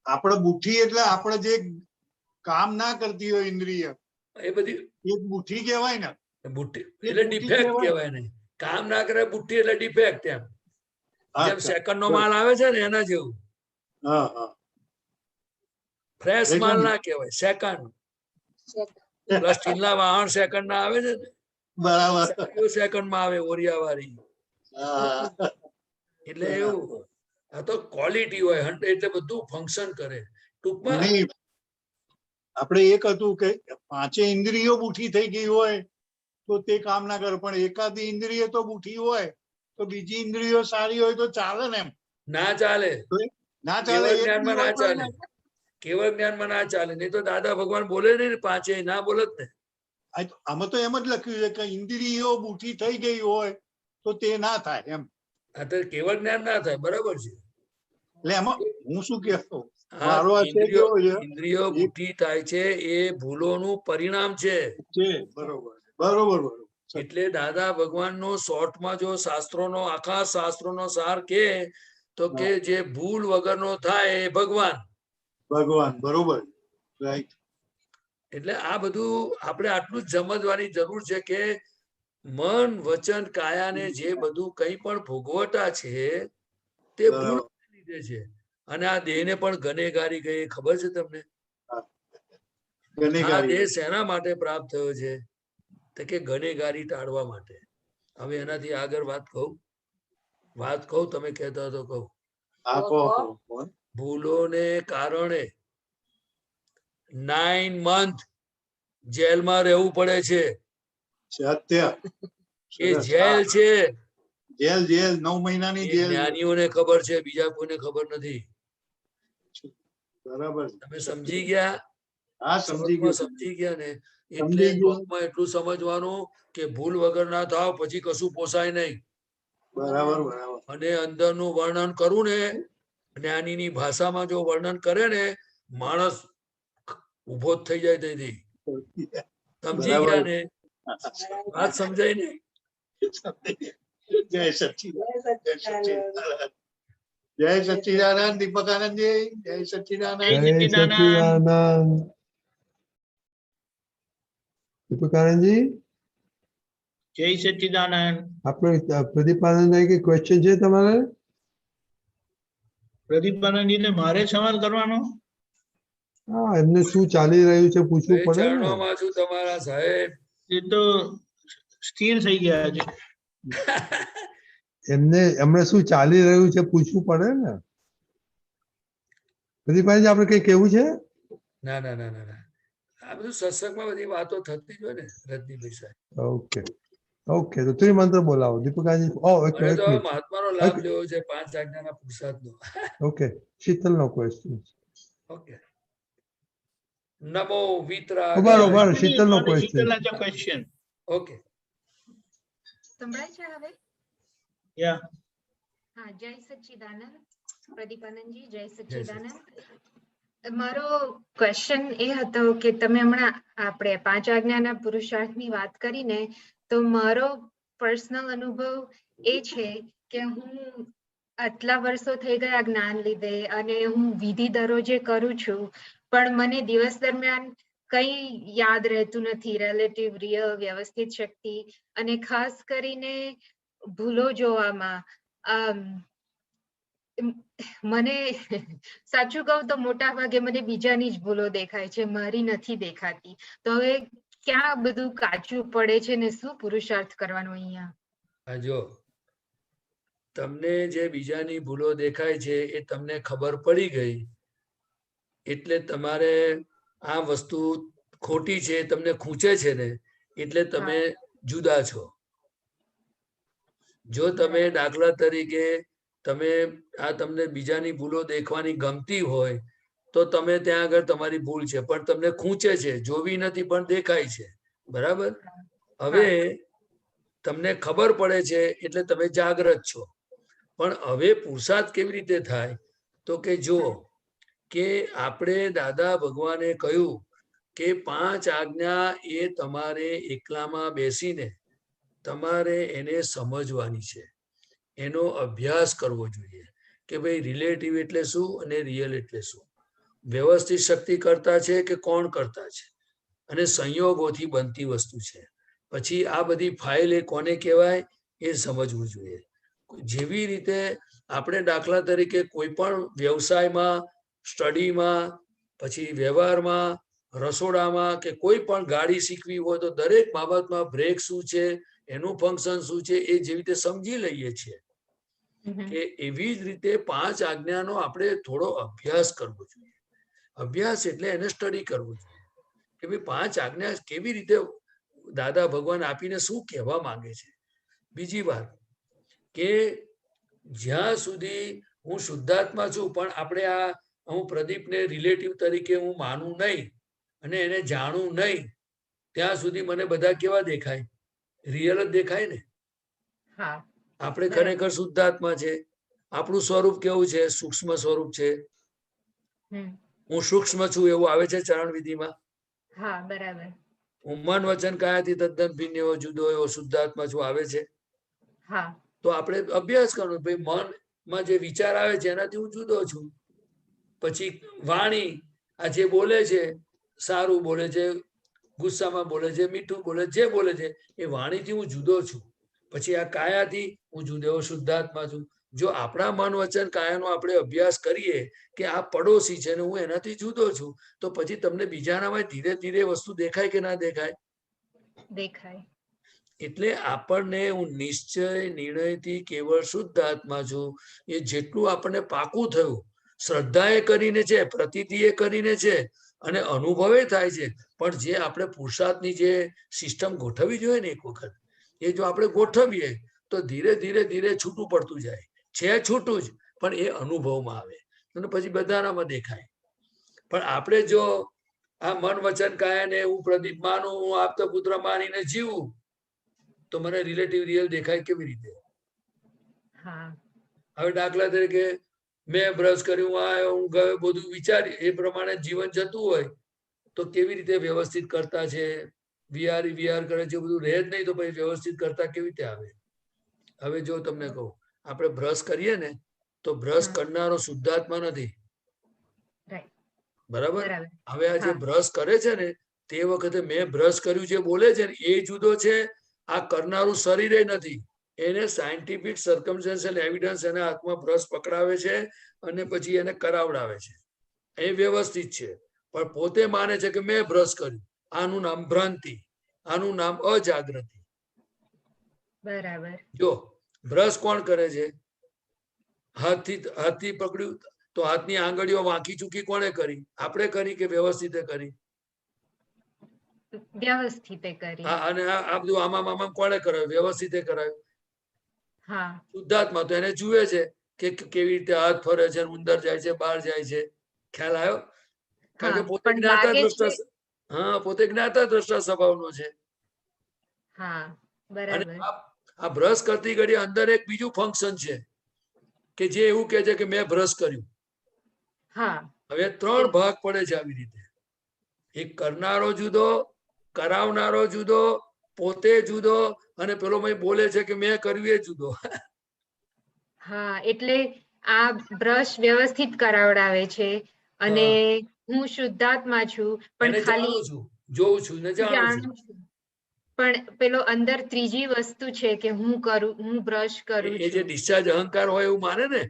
આપણે બુઠ્ઠી એટલે આપણે જે કામ ના કરતી હોય ઇન્દ્રિય એ બધી એ બુઠ્ઠી કહેવાય ને. બુઠ્ઠી એટલે ડિફેક્ટ કહેવાય ને. કામ ના કરે બુઠ્ઠી એટલે ડિફેક્ટ એમ. જેમ સેકન્ડ નો માલ આવે છે ને એના જેવું. ફ્રેશ માલ ના કહેવાય, સેકન્ડ. પ્લસ સ્ટીલના વાહન સેકન્ડ ના આવે છે ને, બરાબર. સેકન્ડ માં આવે ઓરિયા વાળી. હા. એટલે એવું આ તો ક્વોલિટી હોય, એટલે બધું ફંક્શન કરે ટૂંકમાં. નહીં, આપણે એક હતું કે પાંચે ઇન્દ્રિયો બુઠી થઈ ગઈ હોય તો તે કામ ના કરે, પણ એકાદી ઇન્દ્રિય તો બુઠી હોય તો બીજી ઇન્દ્રિયો સારી હોય તો ચાલે ને. એમ ના ચાલે, ના ચાલે, કેવળ જ્ઞાનમાં ના ચાલે, કેવળ જ્ઞાનમાં ના ચાલે. નહીં તો દાદા ભગવાન બોલે નહીં ને, પાંચે ના બોલત ને. આમાં તો એમ જ લખ્યું છે કે ઇન્દ્રિયો બુઠી થઈ ગઈ હોય તો તે ના થાય એમ. આ તો કેવળ જ્ઞાન ના થાય, બરાબર છે. એટલે એમાં હું શું કહેતો, હા, મારો આ છે કેવો છે, ઇન્દ્રિયો બુદ્ધિ થાય છે એ ભૂલોનું પરિણામ છે. બરોબર બરોબર બરોબર. એટલે દાદા ભગવાન નો શોર્ટમાં જો શાસ્ત્રોનો, આખા શાસ્ત્રોનો સાર કે તો કે જે ભૂલ વગરનો થાય એ ભગવાન. ભગવાન, બરોબર, રાઈટ. એટલે આ બધું આપણે આટલું જ સમજવાની જરૂર છે કે મન, વચન, કાયાને જે બધું કંઈ પણ ભોગવટા છે તે ભૂલ લીધે છે. અને આ દેહને પણ ગનેગારી કહી, ખબર છે તમને? આ દેહ શેના માટે પ્રાપ્ત થયો છે? તો કે ગનેગારી ટાળવા માટે. હવે એનાથી આગળ વાત કહું, તમે કહેતા તો કહું. ભૂલોને કારણે 9 month જેલમાં રહેવું પડે છે. સત્ય. એ જેલ છે. જેલ 9 મહિનાની જેલ. જ્ઞાનીઓને ખબર છે, બીજા કોઈને ખબર નથી. બરાબર. તમે સમજી ગયા? હા, સમજી ગયા ને. એટલે ટૂંકમાં એટલું સમજવાનું કે ભૂલ વગર ના થાવ, પછી કશું પોસાય નહીં. બરાબર બરાબર. અને અંદરનું વર્ણન કરું ને, જ્ઞાનીની ભાષામાં જો વર્ણન કરે ને, માણસ ઉભો જ થઈ જાય તેથી. સમજી ગયા ને? વાત સમજાય ને? જય સચ્ચિદાનંદ. જય સચ્ચિદાનંદ. દીપકાનંદજી, જય સચ્ચિદાનંદ. દીપકાનંદજી, જય સચ્ચિદાનંદ. આપણે પ્રદીપાનંદ કે ક્વેશ્ચન છે તમારે? પ્રદીપાનંદજી ને મારે સવાલ કરવાનો? હા, એમને શું ચાલી રહ્યું છે પૂછવું પડે ને. ચરણોમાં છું તમારા સાહેબ. એ તો સ્થિર થઈ ગયા છે. એમને શું ચાલી રહ્યું છે પૂછવું પડે ને. પ્રદીપભાઈ, આપણે કઈ કેવું છે? ના ના ના ના, આ બધું સત્સંગમાં બધી વાતો થતી જ હોય ને રજનીભાઈ સાહેબ. ઓકે ઓકે, તો ત્રિમંત્ર બોલાવો દીપકાજી. મહાત્માનો લાભ લેવો છે, 5 આજ્ઞાના પુરુષાર્થનો. ઓકે, શીતલનો ક્વેશ્ચન. ઓકે, નમો વિતરા. બરોબર, શીતલનો ક્વેશ્ચન. ઓકે, સંભળાય છે હવે? યા. હા, જય સચ્ચિદાનંદ. પ્રદીપાનંદજી, જય સચ્ચિદાનંદ. મારો ક્વેશ્ચન એ હતો કે તમે હમણાં આપણે 5 આજ્ઞાના પુરુષાર્થની વાત કરીને, તો મારો પર્સનલ અનુભવ એ છે કે હું આટલા વર્ષો થઈ ગયા જ્ઞાન લીધે અને હું વિધિ દરરોજે કરું છું, પણ મને દિવસ દરમિયાન કઈ યાદ રહેતું નથી. રિલેટિવ, રિયલ, વ્યવસ્થિત શક્તિ અને ખાસ કરીને ભૂલો જોવામાં મને સાચું કહું તો મોટા ભાગે મને બીજાની જ ભૂલો દેખાય છે, મારી નથી દેખાતી. તો હવે ક્યાં બધું કાચું પડે છે ને શું પુરુષાર્થ કરવાનો અહીંયા? જો તમને જે બીજાની ભૂલો દેખાય છે એ તમને ખબર પડી ગઈ, એટલે તમારે આ વસ્તુ ખોટી છે, તમને ખૂંચે છે ને, એટલે તમે જુદા છો. જો તમે દાખલા તરીકે તમને બીજાની ભૂલો દેખવાની ગમતી હોય તો તમે ત્યાં આગળ તમારી ભૂલ છે, પણ તમને ખૂંચે છે, જોવી નથી પણ દેખાય છે. બરાબર? હવે તમને ખબર પડે છે એટલે તમે જાગૃત છો. પણ હવે પુરુષાર્થ કેવી રીતે થાય? તો કે જુઓ કે આપણે દાદા ભગવાને કહ્યું કે 5 આજ્ઞા એ તમારે એકલામાં બેસીને તમારે એને સમજવાની છે, એનો અભ્યાસ કરવો જોઈએ કે ભાઈ રિલેટિવ એટલે શું અને રિયલ એટલે શું, વ્યવસ્થિત શક્તિ કરતા છે કે કોણ કરતા છે, અને સંયોગોથી બનતી વસ્તુ છે. પછી આ બધી ફાઇલ એ કોને કહેવાય એ સમજવું જોઈએ. જેવી રીતે આપણે દાખલા તરીકે કોઈ પણ વ્યવસાયમાં, સ્ટડીમાં પછી વ્યવહારમાં, રસોડામાં કે કોઈ પણ ગાડી શીખવી હોય તો દરેક બાબતમાં બ્રેક શું છે, એનું ફંક્શન શું છે, એ જેવી રીતે સમજી લઈએ છીએ કે એવી જ રીતે 5 આજ્ઞાનો આપણે થોડો અભ્યાસ કરવો જોઈએ. અભ્યાસ એટલે એને સ્ટડી કરવું જોઈએ કે ભાઈ 5 આજ્ઞા કેવી રીતે દાદા ભગવાન આપીને શું કહેવા માંગે છે. બીજી વાત કે જ્યાં સુધી હું શુદ્ધાત્મા છું પણ આપણે હું પ્રદીપને રિલેટિવ તરીકે હું માનું નહીં અને એને જાણું નહીં ત્યાં સુધી મને બધા કેવા દેખાય? રિયલ જ દેખાય ને. આપણે ખરેખર શુદ્ધાત્મા છે. આપણું સ્વરૂપ કેવું છે? સૂક્ષ્મ સ્વરૂપ છે. હું સૂક્ષ્મ છું એવું આવે છે ચરણ વિધિમાં. હું મન વચન કાયાથી તદ્દન ભિન્ન એવો જુદો એવો શુદ્ધાત્મા છું આવે છે. તો આપણે અભ્યાસ કરવાનો, ભાઈ મનમાં જે વિચાર આવે છે એનાથી હું જુદો છું. પછી વાણી, આ જે બોલે છે સારું બોલે છે, ગુસ્સામાં બોલે છે, મીઠું બોલે, જે બોલે છે એ વાણીથી હું જુદો છું. પછી આ કાયાથી હું જુદો એવો શુદ્ધાત્મા છું. જો આપણા મન વચન કાયાનો આપણે અભ્યાસ કરીએ કે આ પડોશી છે ને હું એનાથી જુદો છું, તો પછી તમને બીજાનામાં ધીરે ધીરે વસ્તુ દેખાય કે ના દેખાય? દેખાય. એટલે આપણને હું નિશ્ચય નિર્ણયથી કેવળ શુદ્ધ આત્મા છું એ જેટલું આપણને પાકું થયું, શ્રદ્ધા એ કરીને છે, પ્રતીતિ એ કરીને છે અને અનુભવે થાય છે. પણ જે આપણે પુરુષાર્થની જે સિસ્ટમ ગોઠવવી જોઈએ ને એક વખત, એ જો આપણે ગોઠવીએ તો ધીરે ધીરે ધીરે છૂટું પડતું જાય છે. છૂટું જ, પણ એ અનુભવમાં આવે અને પછી બધાનામાં દેખાય. પણ આપણે જો આ મન વચન કાયાને હું પ્રદીપ માનું, હું આપતા પુત્ર માનીને જીવું તો મને રિલેટિવ રિયલ દેખાય કેવી રીતે? હવે દાખલા તરીકે મેં બ્રશ કર્યું, આ હું ગયો, બધું વિચારી એ પ્રમાણે જીવન જતું હોય તો કેવી રીતે વ્યવસ્થિત કરતા છે? વિહાર કરે છે, બધું રહે જ નહીં તો પછી વ્યવસ્થિત કરતા કેવી રીતે આવે? હવે જો તમને કહું, આપણે બ્રશ કરીએ ને તો બ્રશ કરનારો શુદ્ધાત્મા નથી, બરાબર? હવે આ જે બ્રશ કરે છે ને તે વખતે મેં બ્રશ કર્યું જે બોલે છે ને એ જુદો છે, આ કરનારું શરીર નથી. એને સાયન્ટિફિક સર્કમસ્ટન્શિયલ એવિડન્સ એના હાથમાં બ્રશ પકડાવે છે અને પછી એને કરાવડાવે છે. એ વ્યવસ્થિત છે, પણ પોતે માને છે કે મેં બ્રશ કર્યું. આનું નામ ભ્રાંતિ, આનું નામ અજાગૃતિ. બરાબર. જો બ્રશ કોણ કરે છે? હાથથી પકડ્યું તો હાથની આંગળીઓ વાંકી ચૂકી કોણે કરી? આપણે કરી કે વ્યવસ્થિત કરી? વ્યવસ્થિત કરી. અને આ બધું આમાં કોણે કરાવ્યું? વ્યવસ્થિત કરાવ્યું. શુદ્ધાત્મા તો એને જુએ છે કે કેવી રીતે હાથ ફરે છે, અંદર જાય છે, બહાર જાય છે. ખ્યાલ આવ્યો? કારણ કે પોતે જ્ઞાતા દ્રષ્ટા, પોતે જ્ઞાતા દ્રષ્ટા સ્વભાવનો છે. અને આ બ્રશ કરતી ઘડી અંદર એક બીજું ફંક્શન છે કે જે એવું કે છે કે મેં બ્રશ કર્યું. હવે 3 ભાગ પડે છે આવી રીતે. એક કરનારો જુદો, કરાવનારો જુદો, પોતે જુદો અને પેલો ભાઈ બોલે છે કે મેં કર્યું એ જુદો. એટલે આ બ્રશ વ્યવસ્થિત કરાવડાવે છે અને હું શુદ્ધાત્મા છું પણ ખાલી જોઉં છું ને જાણું છું. પણ પેલો અંદર ત્રીજી વસ્તુ છે કે હું બ્રશ કરું છું. એ જે ડિસ્ચાર્જ અહંકાર હોય એવું માને ને,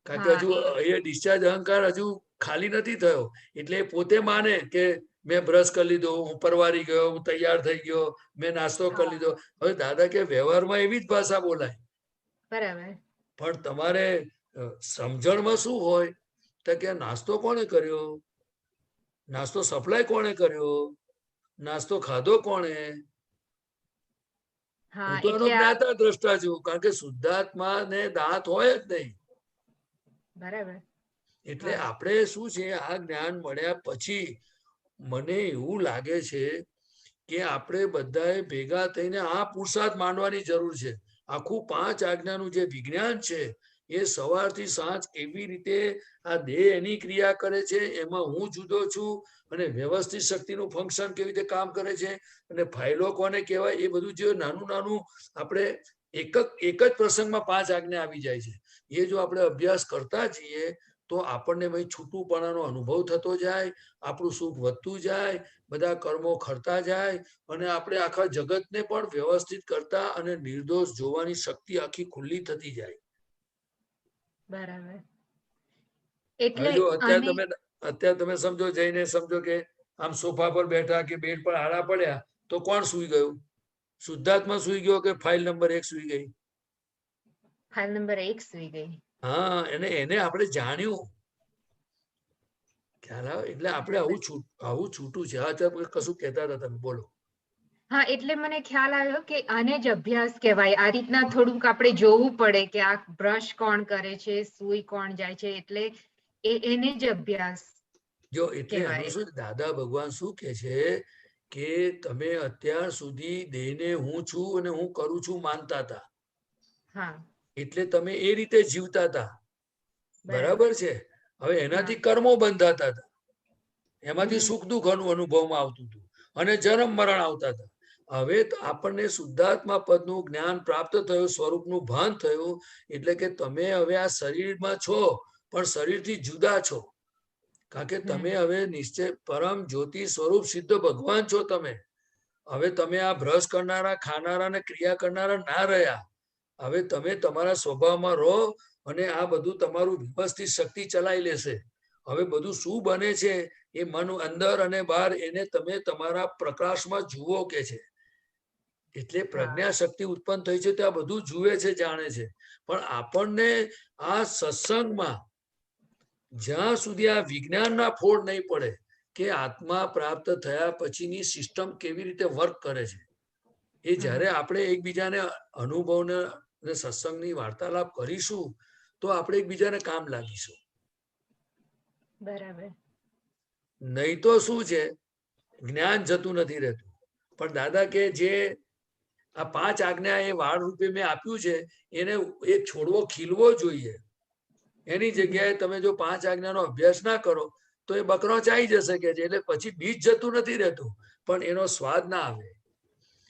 કારણ કે હજુ એ ડિસ્ચાર્જ અહંકાર હજુ ખાલી નથી થયો. એટલે પોતે માને કે મેં બ્રશ કરી લીધો, હું પરવારી ગયો, હું તૈયાર થઈ ગયો, મેં નાસ્તો કરી લીધો. હવે દાદા કે વ્યવહારમાં એવી જ ભાષા બોલાય. બરાબર. પણ તમારે સમજણમાં શું હોય તો કે નાસ્તો કોણે કર્યો? નાસ્તો સપ્લાય કોણે કર્યો? નાસ્તો ખાધો કોણે? હું તો એનો જ્ઞાતા દ્રષ્ટા છું, કારણ કે શુદ્ધાત્મા ને દાંત હોય જ નહીં. બરાબર. એટલે આપણે શું છે, આ જ્ઞાન મળ્યા પછી મને એવું લાગે છે કે આપણે બધાએ ભેગા થઈને આ પુરુષાર્થ માંડવાની જરૂર છે. આખું 5 આજ્ઞાનું જે વિજ્ઞાન છે એ સવારથી સાંજ કેવી રીતે આ દેહ એની ક્રિયા કરે છે, એમાં હું જુદો છું અને વ્યવસ્થિત શક્તિનું ફંક્શન કેવી રીતે કામ કરે છે અને ફાઇલો કોને કહેવાય, એ બધું જે નાનું નાનું આપણે એક જ પ્રસંગમાં 5 આજ્ઞા આવી જાય છે. એ જો આપણે અભ્યાસ કરતા જઈએ તો આપણને ભાઈ છૂટુંપણાનો અનુભવ થતો જાય, આપણું સુખ વધતું જાય, બધા કર્મો ખરતા જાય અને આપણે આખા જગતને પણ વ્યવસ્થિત કરતા અને નિર્દોષ જોવાની શક્તિ આખી ખુલ્લી થતી જાય. બરાબર. એટલે જો અત્યારે તમે અત્યારે તમે સમજો જઈને સમજો કે આમ સોફા પર બેઠા કે બેડ પર આડા પડ્યા તો કોણ સૂઈ ગયું? શુદ્ધાત્મા સૂઈ ગયો કે ફાઇલ નંબર 1 સૂઈ ગઈ? ફાઇલ નંબર 1 સુઈ ગઈ. હા, એને આપણે જાણ્યું, ખ્યાલ આવે? એટલે આપણે આવું છૂટું છે. હા, ચાલ કશું કહેતા હતા તમે, બોલો. હા, એટલે મને ખ્યાલ આવ્યો કે આને જ અભ્યાસ કહેવાય. આ રીતના થોડુંક આપણે જોવું પડે કે આ બ્રશ કોણ કરે છે, સૂઈ કોણ જાય છે, એટલે એને જ અભ્યાસ જો એટલે કહેવાય. એનું શું દાદા ભગવાન શું કે છે કે તમે અત્યાર સુધી દેહને હું છું અને હું કરું છું માનતા હતા, હા, એટલે તમે એ રીતે જીવતા હતા, બરાબર. બરાબર છે. હવે એનાથી કર્મો બંધાતા હતા, એમાંથી હમ. સુખ દુઃખ અનુભવમાં આવતું હતું અને જન્મ મરણ આવતા હતા. હવે તો આપણને શુદ્ધાત્મા પદનું જ્ઞાન પ્રાપ્ત થયું, સ્વરૂપનું ભાન થયું, એટલે કે તમે હવે આ શરીરમાં છો પણ શરીરથી જુદા છો, કારણ કે તમે હવે નિશ્ચય પરમ જ્યોતિ સ્વરૂપ સિદ્ધ ભગવાન છો. તમે હવે તમે આ બ્રશ કરનારા, ખાનારા ને ક્રિયા કરનારા ના રહ્યા. હવે તમે તમારા સ્વભાવમાં રહો અને આ બધું તમારું વ્યવસ્થિત શક્તિ ચલાવી લેશે. હવે બધું શું બને છે એ મન અંદર અને બહાર એને તમે તમારા પ્રકાશમાં જુઓ કે છે. એટલે પ્રજ્ઞા શક્તિ ઉત્પન્ન થઈ છે, ત્યાં બધું જુએ છે, જાણે છે. પણ આપણને આ સત્સંગમાં જ્યાં સુધી આ વિજ્ઞાનના ફોડ નહીં પડે કે આત્મા પ્રાપ્ત થયા પછીની સિસ્ટમ કેવી રીતે વર્ક કરે છે, એ જ્યારે આપણે એકબીજાને અનુભવને સત્સંગની વાર્તાલાપ કરીશું તો આપણે એકબીજાને કામ લાગીશું. બરાબર. નહીં તો શું છે, જ્ઞાન જતું નથી રહેતું. પણ દાદા કે જે આ 5 આજ્ઞા એ વાળ રૂપે મેં આપ્યું છે, એને એક છોડવો ખીલવો જોઈએ. એની જગ્યાએ તમે જો 5 આજ્ઞાનો અભ્યાસ ના કરો તો એ બકરો ચાઈ જશે કે છે. એટલે પછી બીજ જતું નથી રહેતું, પણ એનો સ્વાદ ના આવે.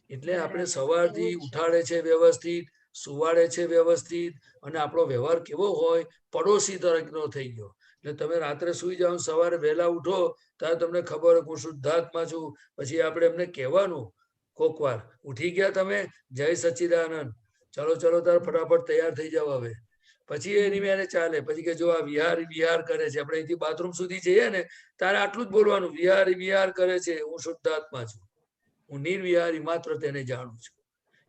એટલે આપણે સવારથી ઉઠાડે છે વ્યવસ્થિત, સુવાડે છે વ્યવસ્થિત, અને આપણો વ્યવહાર કેવો હોય, પડોશી તરીકેનો થઈ ગયો. એટલે તમે રાત્રે સુઈ જાઓ, સવારે વહેલા ઉઠો ત્યારે તમને ખબર હોય હું શુદ્ધાત્મા છું. પછી આપણે એમને કહેવાનું કોક વાર, ઉઠી ગયા તમે, જય સચ્ચિદાનંદ, ચલો ચલો તારે ફટાફટ તૈયાર થઈ જાવ હવે. પછી એની મેરે ચાલે. પછી કે જો આ વિહાર કરે છે, આપણે અહીંથી બાથરૂમ સુધી જઈએ ને તારે આટલું જ બોલવાનું, વિહાર કરે છે, હું શુદ્ધાત્મા છું, હું નિર્વિહારી માત્ર તેને જાણું છું.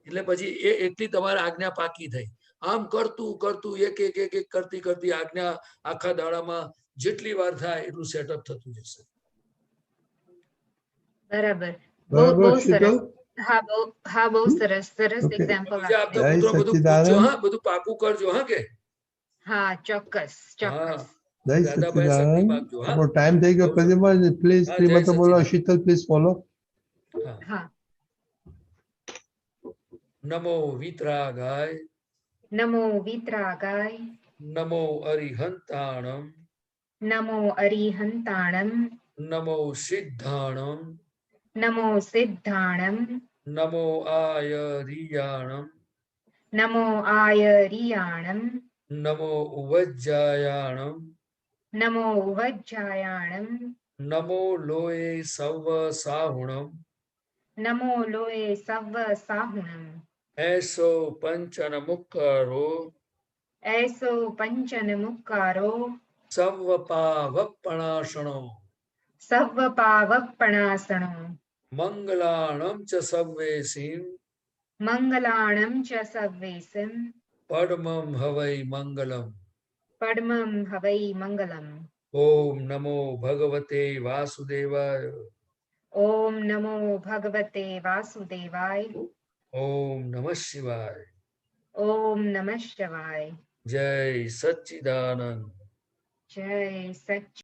એટલે પછી એ એટલી તમારી આજ્ઞા પાકી થઈ. આમ કરતું કરતું એક કરતી આજ્ઞા આખા દાડામાં જેટલી વાર થાય એટલું સેટઅપ થતું જશે. બરાબર. બરાબર, બહુ શીતલ? સરસ. હા, બહુ સરસ Okay. એક્ઝામ્પલ બીજા આપતા જય પુત્રો બધું પૂછજો, સચ્ચિદાનંદ. હા, બધું પાકું કરજો, હા કે હા, ચોક્કસ હા. ચોક્કસ. જય દાદાભાઈ શક્તિ સચ્ચિદાનંદ. માગજો, હા. આપણો ટાઈમ થઈ ગયો. બહુ સરસ. પ્રતિમા પ્લીઝ હા, જય શ્રીમતી બોલો. સચ્ચિદાનંદ. Sheetal please follow. હા. હા. નમો વિતરાગાય, નમો વિતરાગાય, નમો અરિહંતાણમ, નમો અરિહંતાણમ, નમો સિદ્ધાણમ, નમો સિદ્ધાણમ, નમો આયરિયાણમ, નમો આયરિયાણમ, નમો ઉવજ્જાયાણમ, નમો વજ્જાયાણમ, નમો લોએ સવ સાહુણમ, નમો લોએ સવ્વ સાહુણમ, એસો પંચન મુક્કરો, એસો પંચન મુક્કારો, સવ પાવપણાસણો, સવ્વ પાવપણાસણો, મંગલાણમ ચ સવ્વેસીમ, મંગલાણમ ચ સવ્વેસમ, પડમમ હવૈ મંગલમ. પડમમ હવૈ મંગલમ. ઓમ નમો ભગવતે વાસુદેવાય, ઓમ નમો ભગવતે વાસુદેવાય, ઓમ નમઃ શિવાય. ઓમ નમઃ શિવાય. જય સચ્ચિદાનંદ. જય સચ્ચિદાનંદ.